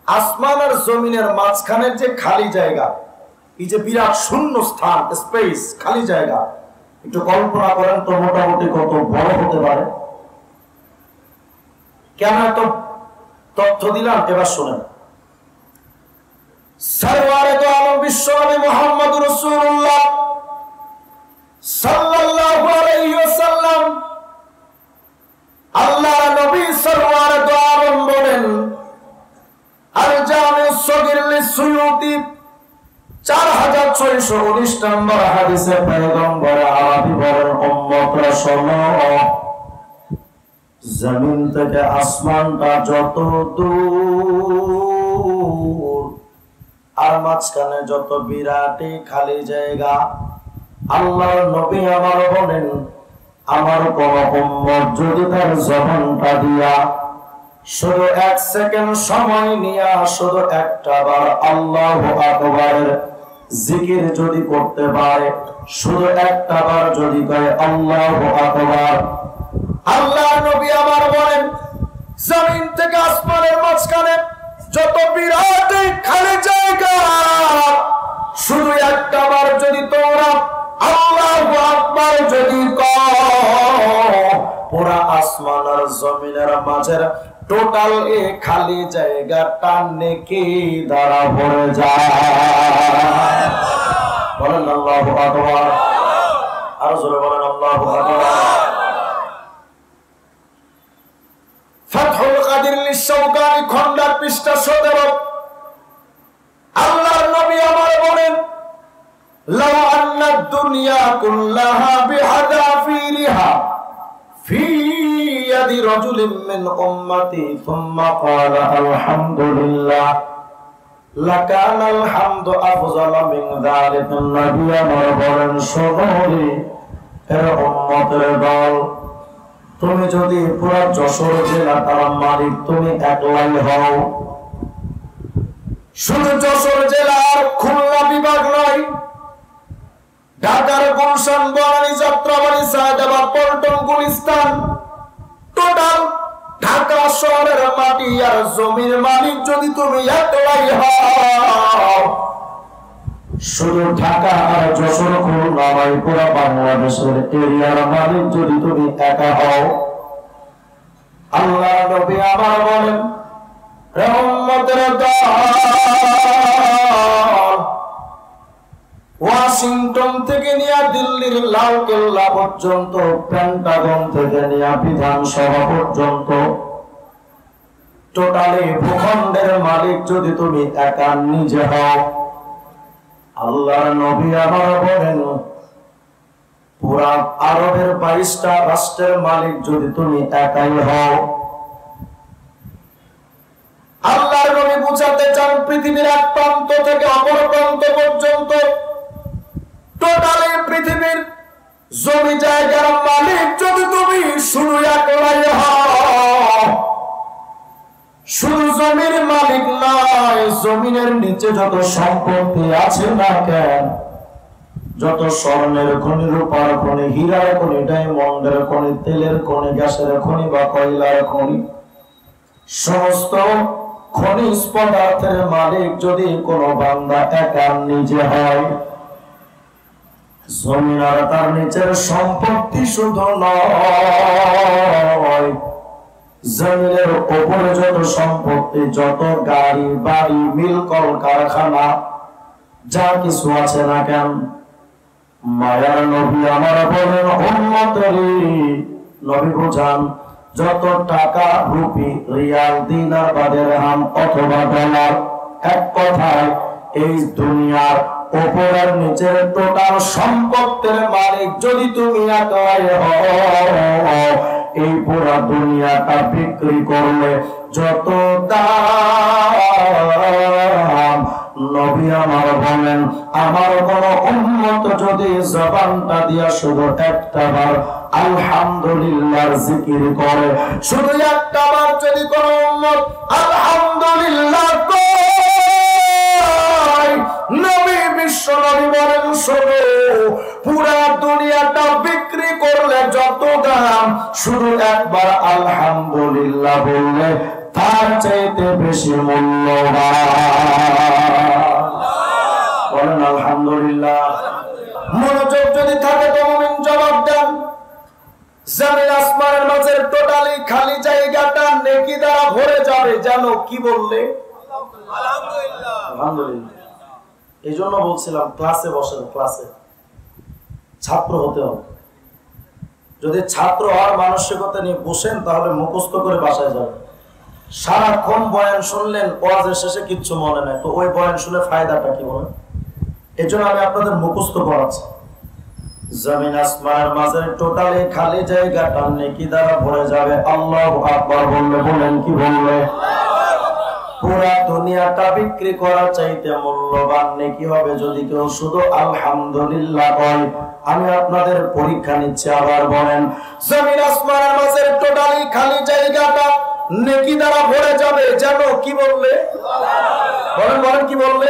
আসমান আর জমিনের মাঝখানের যে খালি জায়গা, এই যে বিরাট শূন্য স্থান, স্পেস, খালি জায়গা, একটু কল্পনা করেন তো মোটামুটি কত বড় হতে পারে। কেন এত তথ্য দিলাম এবার শোনেন। সরওয়ারে দো আলম বিশ্বনবী মুহাম্মদ রাসূলুল্লাহ সাল্লাল্লাহু আলাইহি ওয়াসাল্লাম, আল্লাহর নবী সরওয়ারে দো আলম বলেন, আল জামিউস সগীর লিসুয়ুতি 4619 নম্বর হাদিসে পয়গম্বর আরবি বলেন, উম্মতরা শোনো, জমিন থেকে আসমানটা যত দূর আর মাঝখানে যত বিরাট খালি জায়গা, আল্লাহর নবী আমার বলেন, আমার কোন উম্মত যদি তার জবানটা দিয়া শুধু 1 সেকেন্ড সময় নিয়ে শুধু একটা বার আল্লাহু আকবারের জিকির যদি করতে পারে, শুধু একটা বার যদি কয় আল্লাহু আকবার, আল্লাহর নবী আমার বলেন, জমিন থেকে আসমানের মাঝখানে যত বিরাট খালি জায়গা, শুধু একটা বার যদি তোমরা আল্লাহু আকবার যদি পুরা আসমান আর জমিনের মাঝের টোটাল এ খালি জায়গাটা নেকি দ্বারা ভরে যায়। বলেন আল্লাহু আকবার। আর জোরে বলেন আল্লাহু আকবার। ফাতহুল কাদির লিশ-শাওকানি খন্ড পৃষ্ঠা 17। আল্লাহর নবী আমার বলেন, লাউ আন্না দুনিয়া কুল্লাহা বিহাদাফিরিহা ফি ইয়াদি রাজুলিন মিন উম্মতি সুম্মা ক্বালা আলহামদুলিল্লাহ লাকানাল হামদু আফযালা মিন যালিকা। নবী আমার বলেন, শোনো এর উম্মতের দল, তুমি যদি পুরো যশোর জেলা তার মালিক তুমি একলাই হও, শুধু যশোর জেলার খুলনা বিভাগ নয়, ঢাকার গুলশান, বনানী, যাত্রাবাড়ি, সায়দাবাদ, পল্টন, গুলিস্তান, টোটাল ঢাকা শহরের মাটি আর জমির মালিক যদি তুমি একলাই হও, শুধু ঢাকা আর যশোর খুলনা নয়, পুরো বাংলাদেশের এরিয়ার মালিক যদি তুমি একা হও, আল্লাহ নবী আমার বলেন, উম্মতের দল, ওয়াশিংটন থেকে নিয়ে দিল্লির লালকেল্লা পর্যন্ত, পেন্টাগন থেকে নিয়ে বিধানসভা পর্যন্ত, টোটালি ভূখণ্ডের মালিক যদি তুমি একা নিজে হও, আল্লাহর নবী আমার বলেন, পুরা আরবের 22টা রাষ্ট্রের মালিক যদি তুমি একাই হও, আল্লাহর নবী বুঝাতে চান পৃথিবীর এক প্রান্ত থেকে অপর প্রান্ত পর্যন্ত টোটালি পৃথিবীর জমি জায়গার মালিক যদি তুমি শুধু একলাই হও, শুধু জমির মালিক নয়, জমিনের নিচে যত সম্পত্তি আছে না কেন, যত স্বর্ণের খনি, রূপার খনি, হীরার খনি, ডায়মন্ডের খনি, তেলের খনি, গ্যাসের খনি বা কয়লার খনি, সমস্ত খনিজ পদার্থের মালিক যদি কোনো বান্দা একা নিজে হয়, জমিন আর তার নিচের সম্পত্তি শুধু নয়, জমিনের উপরে যত সম্পত্তি, যত গাড়ি বাড়ি, মিল কল কারখানা যা কিছু আছে না কেন, মায়ার নবী আমার বলেন, উম্মতেরই নবী বুঝান, যত টাকা, রুপি, রিয়াল, দিনার বা দিরহাম অথবা ডলার, এক কথায় এই দুনিয়ার উপরের নিচের টোটাল সম্পত্তির মালিক যদি তুমি একাই হও, এই পুরা দুনিয়াটা বিক্রি করলে যত দাম, নবী আমার বলেন, আমার কোন উম্মত যদি জবানটা দিয়া শুধু একটা বার আলহামদুলিল্লাহর জিকির করে, শুধু একটা বার যদি কোন উম্মত আলহামদুলিল্লাহ কয়, নবী বিশ্ব নবী বলেন, শোনো পুরা দুনিয়াটা বিক্রি করলে যত দাম, শুধু একবার আলহামদুলিল্লাহ বললে তার চাইতে বেশি মূল্যবান। বলেন আলহামদুলিল্লাহ। মনোযোগ যদি থাকে তো মুমিন জবাব দেন, জমিন আসমানের মাঝের টোটালি খালি জায়গাটা নেকি দ্বারা ভরে যাবে। জানো কি বললে? আলহামদুলিল্লাহ। আলহামদুলিল্লাহ। এই জন্য বলছিলাম ক্লাসে বসেন, ক্লাসে ছাত্র হতে হবে। যদি ছাত্র হওয়ার মানসিকতা নিয়ে বসেন তাহলে মুখস্থ করে বাসায় যাবেন। সারাক্ষণ বয়ান শুনলেন, ওয়াজের শেষে কিচ্ছু মনে নাই, তো ওই বয়ান শুনে ফায়দাটা কি বলেন? এই জন্য আমি আপনাদের মুখস্থ করাচ্ছি। জমিন আসমানের মাঝের টোটালি খালি জায়গাটা নেকি দ্বারা ভরে যাবে। আল্লাহু আকবার বললে বলেন কি বললে? পুরা দুনিয়াটা বিক্রি করা চাইতে মূল্যবান নেকি হবে যদি কেউ শুধু আলহামদুলিল্লাহ বলে। আমি আপনাদের পরীক্ষা নিচ্ছি, আবার বলেন, জমিন আসমানের মাঝের টোটালি খালি জায়গাটা নেকি দ্বারা ভরে যাবে। জানো কি বললে? বলেন বলেন কি বললে?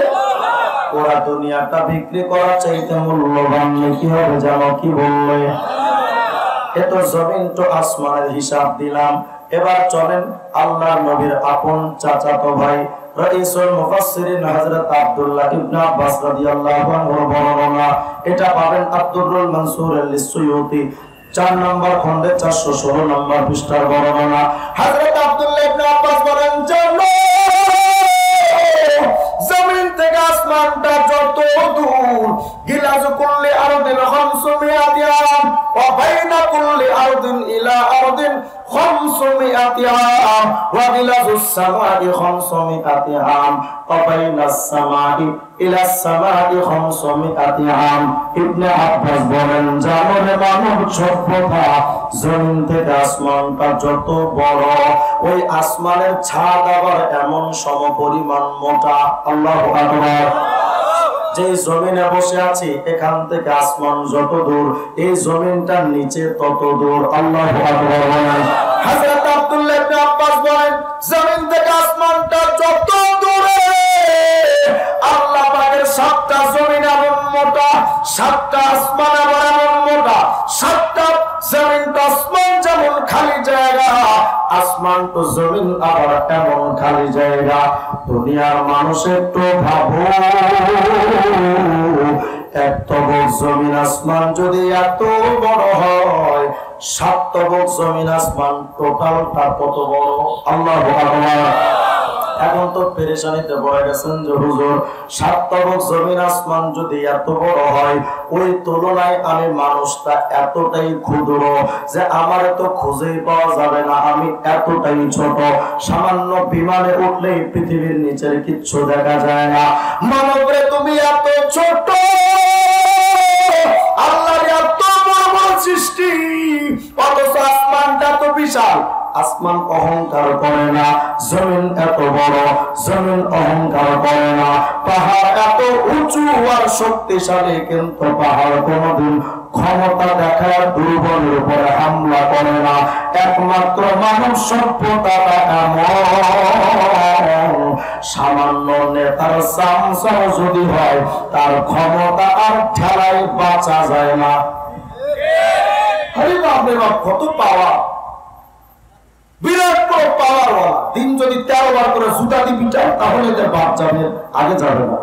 পুরা দুনিয়াটা বিক্রি করা চাইতে মূল্যবান নেকি হবে। জানো কি বললে? এত জমিন তো আসমানের হিসাব দিলাম। এবার চলেন আল্লাহর নবীর আপন চাচাতো ভাই রাইসুল মুফাসসিরিন হযরত আব্দুল্লাহ ইবনে আব্বাস রাদিয়াল্লাহু আনহুর বর্ণনা। এটা পাবেন আব্দুরুল মানসুর আল-সুয়ুতি 4 নম্বর খণ্ডে 416 নম্বর পৃষ্ঠার বর্ণনা। হযরত আব্দুল্লাহ ইবনে আব্বাস বলেন, জমিন থেকে আসমানটা যত দূর, গিলাজু কুল্লি আরদিন 500 আম ওয়া বাইনা কুল্লি আরদিন ইলা আরদিন 500 আম ওয়া গিলাজুস সামাই 500 আম ওয়া বাইনাস সামাই ইলা সামাই 500 আম। ইবনে আব্বাস বলেন, জানো রে মানব সভ্যতা, জমিন থেকে আসমানটা যত বড়, ওই আসমানের ছাদ আবার এমন সমপরিমাণ মোটা। আল্লাহু আকবার। যে জমিনে বসে আছি এখান থেকে আসমান যত দূর, এই জমিনটার নিচে তত দূর। আল্লাহু আকবার। হযরত আব্দুল্লাহ ইবনে আব্বাস বলেন, জমিন থেকে আসমানটা যত দূরে, আল্লাহ পাকের 7টা জমিন এমন মোটা, 7টা আসমান এমন মোটা, 7টা জমিন তো আসমান যেমন খালি জায়গা, আসমান তো জমিন আবার এমন খালি জায়গা। দুনিয়ার মানুষের তো ভাবো, এক তবক জমিন আসমান যদি এত বড় হয়, 7 তবক জমিন আসমান টোটালটা কত বড়। আল্লাহু আকবার। এখন তো পেরেশানিতে পড়ে গেছেন যে হুজুর, 7 তবক জমিন আসমান যদি এত বড় হয়, ওই তুলনায় আমি মানুষটা এতটাই ক্ষুদ্র যে আমার তো খুঁজেই পাওয়া যাবে না, আমি এতটাই ছোট, সামান্য বিমানে উঠলেই পৃথিবীর নিচের কিচ্ছু দেখা যায় না। মানবরে তুমি এত ছোট, আল্লাহর এত বড় সৃষ্টি, অথচ আসমানটা তো বিশাল। আসমান অহংকার করে না, জমিন এত বড়, জমিন অহংকার করে না। পাহাড় এত উঁচু আর শক্তিশালী, কিন্তু পাহাড় কোনদিন ক্ষমতা দেখায় দুর্বলের উপরে হামলা করে না। একমাত্র মানব সভ্যতাটা এমন, সামান্য নেতার চামচাও যদি হয়, তার ক্ষমতা আর ঠেলায় বাঁচা যায় না। আরে বাপ রে বাপ, কত পাওয়ার, বিরাট বড় পাওয়ার ওয়ালা। দিন যদি 13 বার করে জুতা দিয়ে পিটায়, তাহলে এদের বাপ যাবে, আগে যাবে না।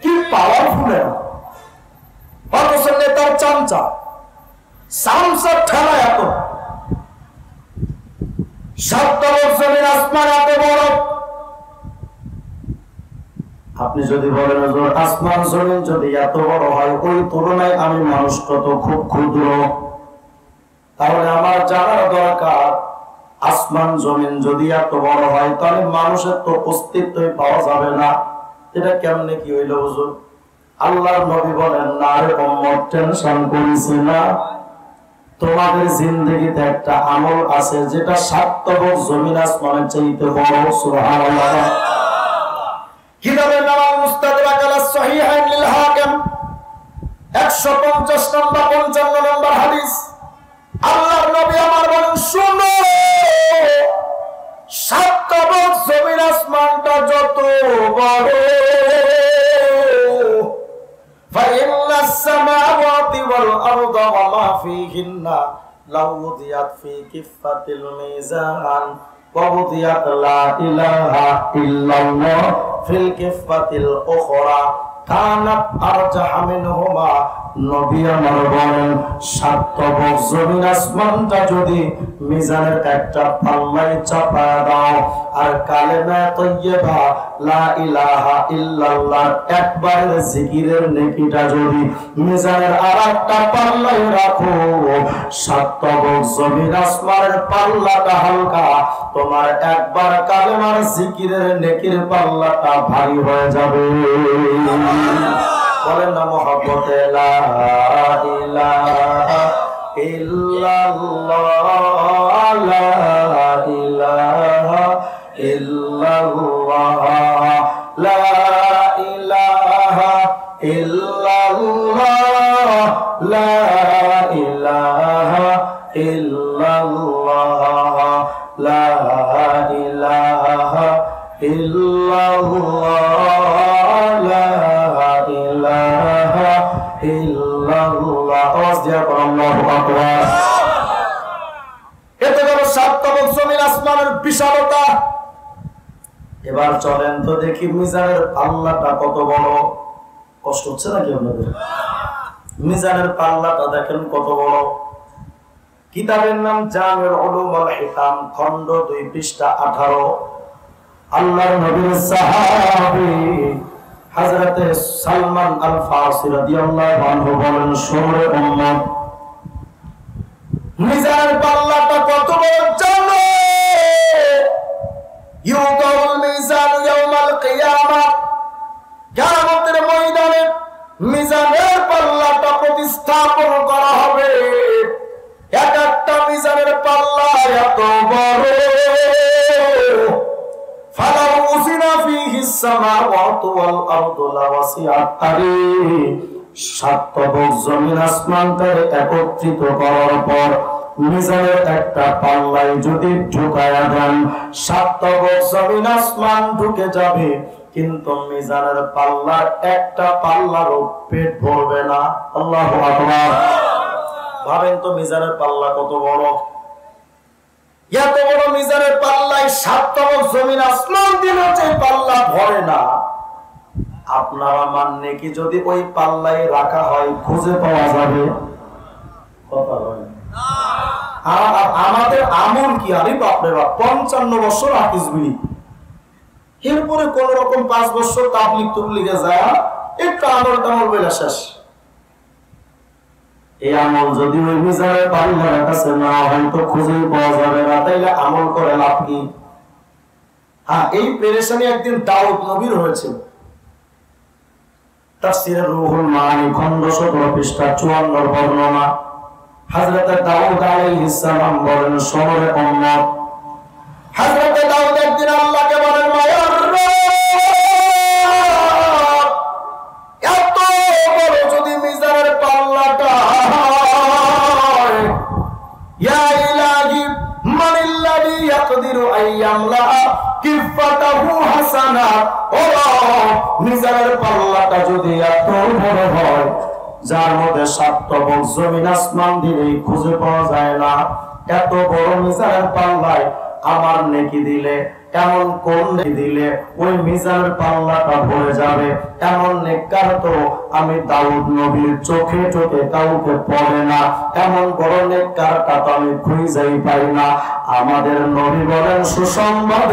কি পাওয়ারফুল এরা, অথচ নেতার চামচা, চামচার ঠেলা এত। 7 তবক জমিন আসমান এত বড়। আপনি যদি বলেন আসমান জমিন যদি এত বড় হয়, ওই তুলনায় আমি মানুষ কত খুব ক্ষুদ্র, তাহলে আমার জানার দরকার, আসমান জমিন যদি এত বড় হয়, তাহলে মানুষের তো অস্তিত্বই পাওয়া যাবে না। এটা কেমনে কি হইল হুজুর? আল্লাহর নবী বলেন, না রে উম্মত, টেনশন করিস না, তোমাদের জিন্দেগিতে একটা আমল আছে যেটা 7 তবক জমিন আসমানের চাইতে বড়। সুবহানাল্লাহ। কিতাবের নাম মুস্তাদরাক আলা সহিহাইন লিল হাকিম 150 নম্বর 55 নম্বর হাদিস। আল্লাহর নবী আমার বলেন, শুনো, 7 তবক জমিন আসমানটা যত বড়, ফাইন্নাস সামাওয়াতি ওয়াল আরদা ওয়া মা ফীহিন্না লাউ উদিয়াত ফি কিফাতিল মিজান ওয়া উদিয়াত লা ইলাহা ইল্লাল্লাহ ফিল কিফাতিল উখরা কানাত আরজাহা মিনহুমা। নবী আমার বলেন, 7 তবক জমিন আসমানটা যদি মিজানের একটা পাল্লায় চাপা দাও, আর কালেমা তাইয়্যিবা লা ইলাহা ইল্লাল্লাহ একবার জিকিরের নেকিটা যদি মিজানের আরেকটা পাল্লায় রাখো, 7 তবক জমিন আসমানের পাল্লাটা হালকা, তোমার একবার কালেমার জিকিরের নেকির পাল্লাটা ভারী হয়ে যাবে। বলেন না মহব্বতে লা ইলাহা ইল্লাল্লাহ, লা ইলাহা ইল্লাল্লাহ, লা ইলাহা ইল্লাল্লাহ, লা ইলাহা ইল্লাল্লাহ, লা ইলাহা ইল্লাল্লাহ, লা ইলাহা ইল্লাল্লাহ। আল্লাহু আকবার। মিজানের বিশালতা। এবার চলেন তো দেখি মিজানের পাল্লাটা কত বড়। কষ্ট হচ্ছে নাকি আপনাদের? মিজানের পাল্লাটা দেখেন কত বড়। কিতাবের নাম জামিউল উলুম ওয়াল হিকাম, খণ্ড 2, পৃষ্ঠা 18। আল্লাহর নবীর সাহাবী হযরতে সালমান আল ফারসি রাদিয়াল্লাহু আনহু বলেন, শোনো উম্মত, মিজানের পাল্লাটা কত বড় জানো? ইউদাউল মিজান ইয়াউমাল কিয়ামা, কিয়ামতের ময়দানে মিজানের পাল্লাটা প্রতিস্থাপন করা হবে। এক একটা মিজানের পাল্লা এত বড়, ফালাউ উসিনা ফীহিস সামাওয়াতু ওয়াল আরদু লাওয়াসিআত আরি, সাত জমিন আসমানটাকে একত্রিত করার পর মিজানের একটা পাল্লায় যদি ঢুকায়া দেন, সাত জমিন আসমান ঢুকে যাবে, কিন্তু মিজানের পাল্লার একটা পাল্লারও পেট ভরবে না। আল্লাহু আকবার। ভাবেন তো মিজানের পাল্লা কত বড়। এত বড় মিজানের পাল্লায় 7 জমিন আসমান দিলেও যে পাল্লা ভরে না, আপনারা মানলে কি যদি ওই পাল্লায় রাখা হয় খুঁজে পাওয়া যাবে? কথা হয় না। আমাদের আমল কি? আরে বাপরে বাপ, 55 বছর হাফিজ বিড়ি, এরপরে কোন রকম 5 বছর তাবলীগ তুবলীগে যায়, একটু আমল টামল বেলা শেষ। এই আমল যদি ওই মিজানের পাল্লার কাছে না হয় তো খুঁজেই পাওয়া যাবে না, তাইলে আমল করে লাভ কি? হ্যাঁ, এই পেরেশানি একদিন দাউদ নবীর হয়েছিল। তাফসীরে রুহুল মাআনি, খণ্ড 17, পৃষ্ঠা 54 বর্ণনা। হযরত দাউদ আলাইহিস সালাম বলেন, শোনো রে উম্মত, হযরত দাউদ একদিন আল্লাহকে বলেন, মায়ার রব, এত বড় যদি মিজানের পাল্লাটা হয়, ইয়া ইলাহি মানিল্লাযী ইয়াকদিরু আইয়ামলা কিফাতাহু হাসানা, ও মিজানের পাল্লাটা যদি এত বড় হয়, যার মধ্যে 7 জমিন আসমান দিলেই খুঁজে পাওয়া যায় না, এত বড় মিজানের পাল্লায় আমার নেকি দিলে, এমন কোন নেকি দিলে ওই মিজানের পাল্লাটা ভরে যাবে, এমন নেককার তো আমি দাউদ নবীর চোখে চোখে কাউকে পড়ে না, এমন বড় নেককারটা তো আমি খুঁজেই পাই না। আমাদের নবী বলেন, সুসংবাদ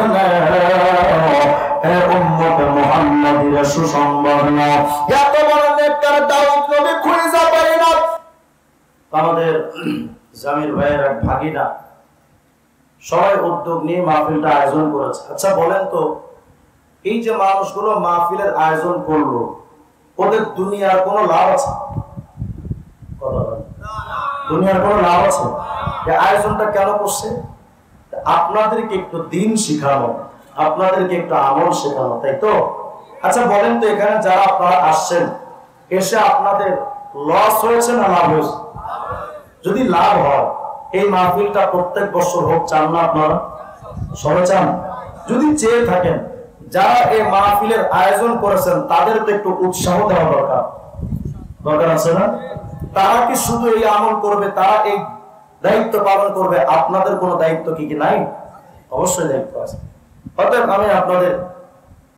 উম্মতে মুহাম্মাদির সুসংবাদ না, এত বড় নেককার দাউদ নবী খুঁজে পাই না। আমাদের জামির ভাইয়ের এক ভাগিনা সবাই উদ্যোগ নিয়ে মাহফিলটা আয়োজন করেছে। আচ্ছা বলেন তো, এই যে মানুষগুলো মাহফিলের আয়োজন করলো, ওদের দুনিয়ার কোনো লাভ আছে? কথা বলেন, দুনিয়ার কোনো লাভ আছে? এই আয়োজনটা কেন করছে? আপনাদেরকে একটু দিন শিখানো, আপনাদেরকে একটু আমল শেখানো, তাই তো? আচ্ছা বলেন তো, এখানে যারা আপনারা আসছেন, এসে আপনাদের লস হয়েছে না লাভ হয়েছে? যদি লাভ হয়, এই মাহফিলটা প্রত্যেক বছর হোক, চান না আপনারা? সবাই চান? যদি চেয়ে থাকেন, যারা এই মাহফিলের আয়োজন করেছেন তাদের তো একটু উৎসাহ দেওয়া দরকার, দরকার আছে না? তারা কি শুধু এই আমল করবে, তারা এই দায়িত্ব পালন করবে? আপনাদের কোনো দায়িত্ব কি নাই? অবশ্যই দায়িত্ব আছে। অতএব আমি আপনাদের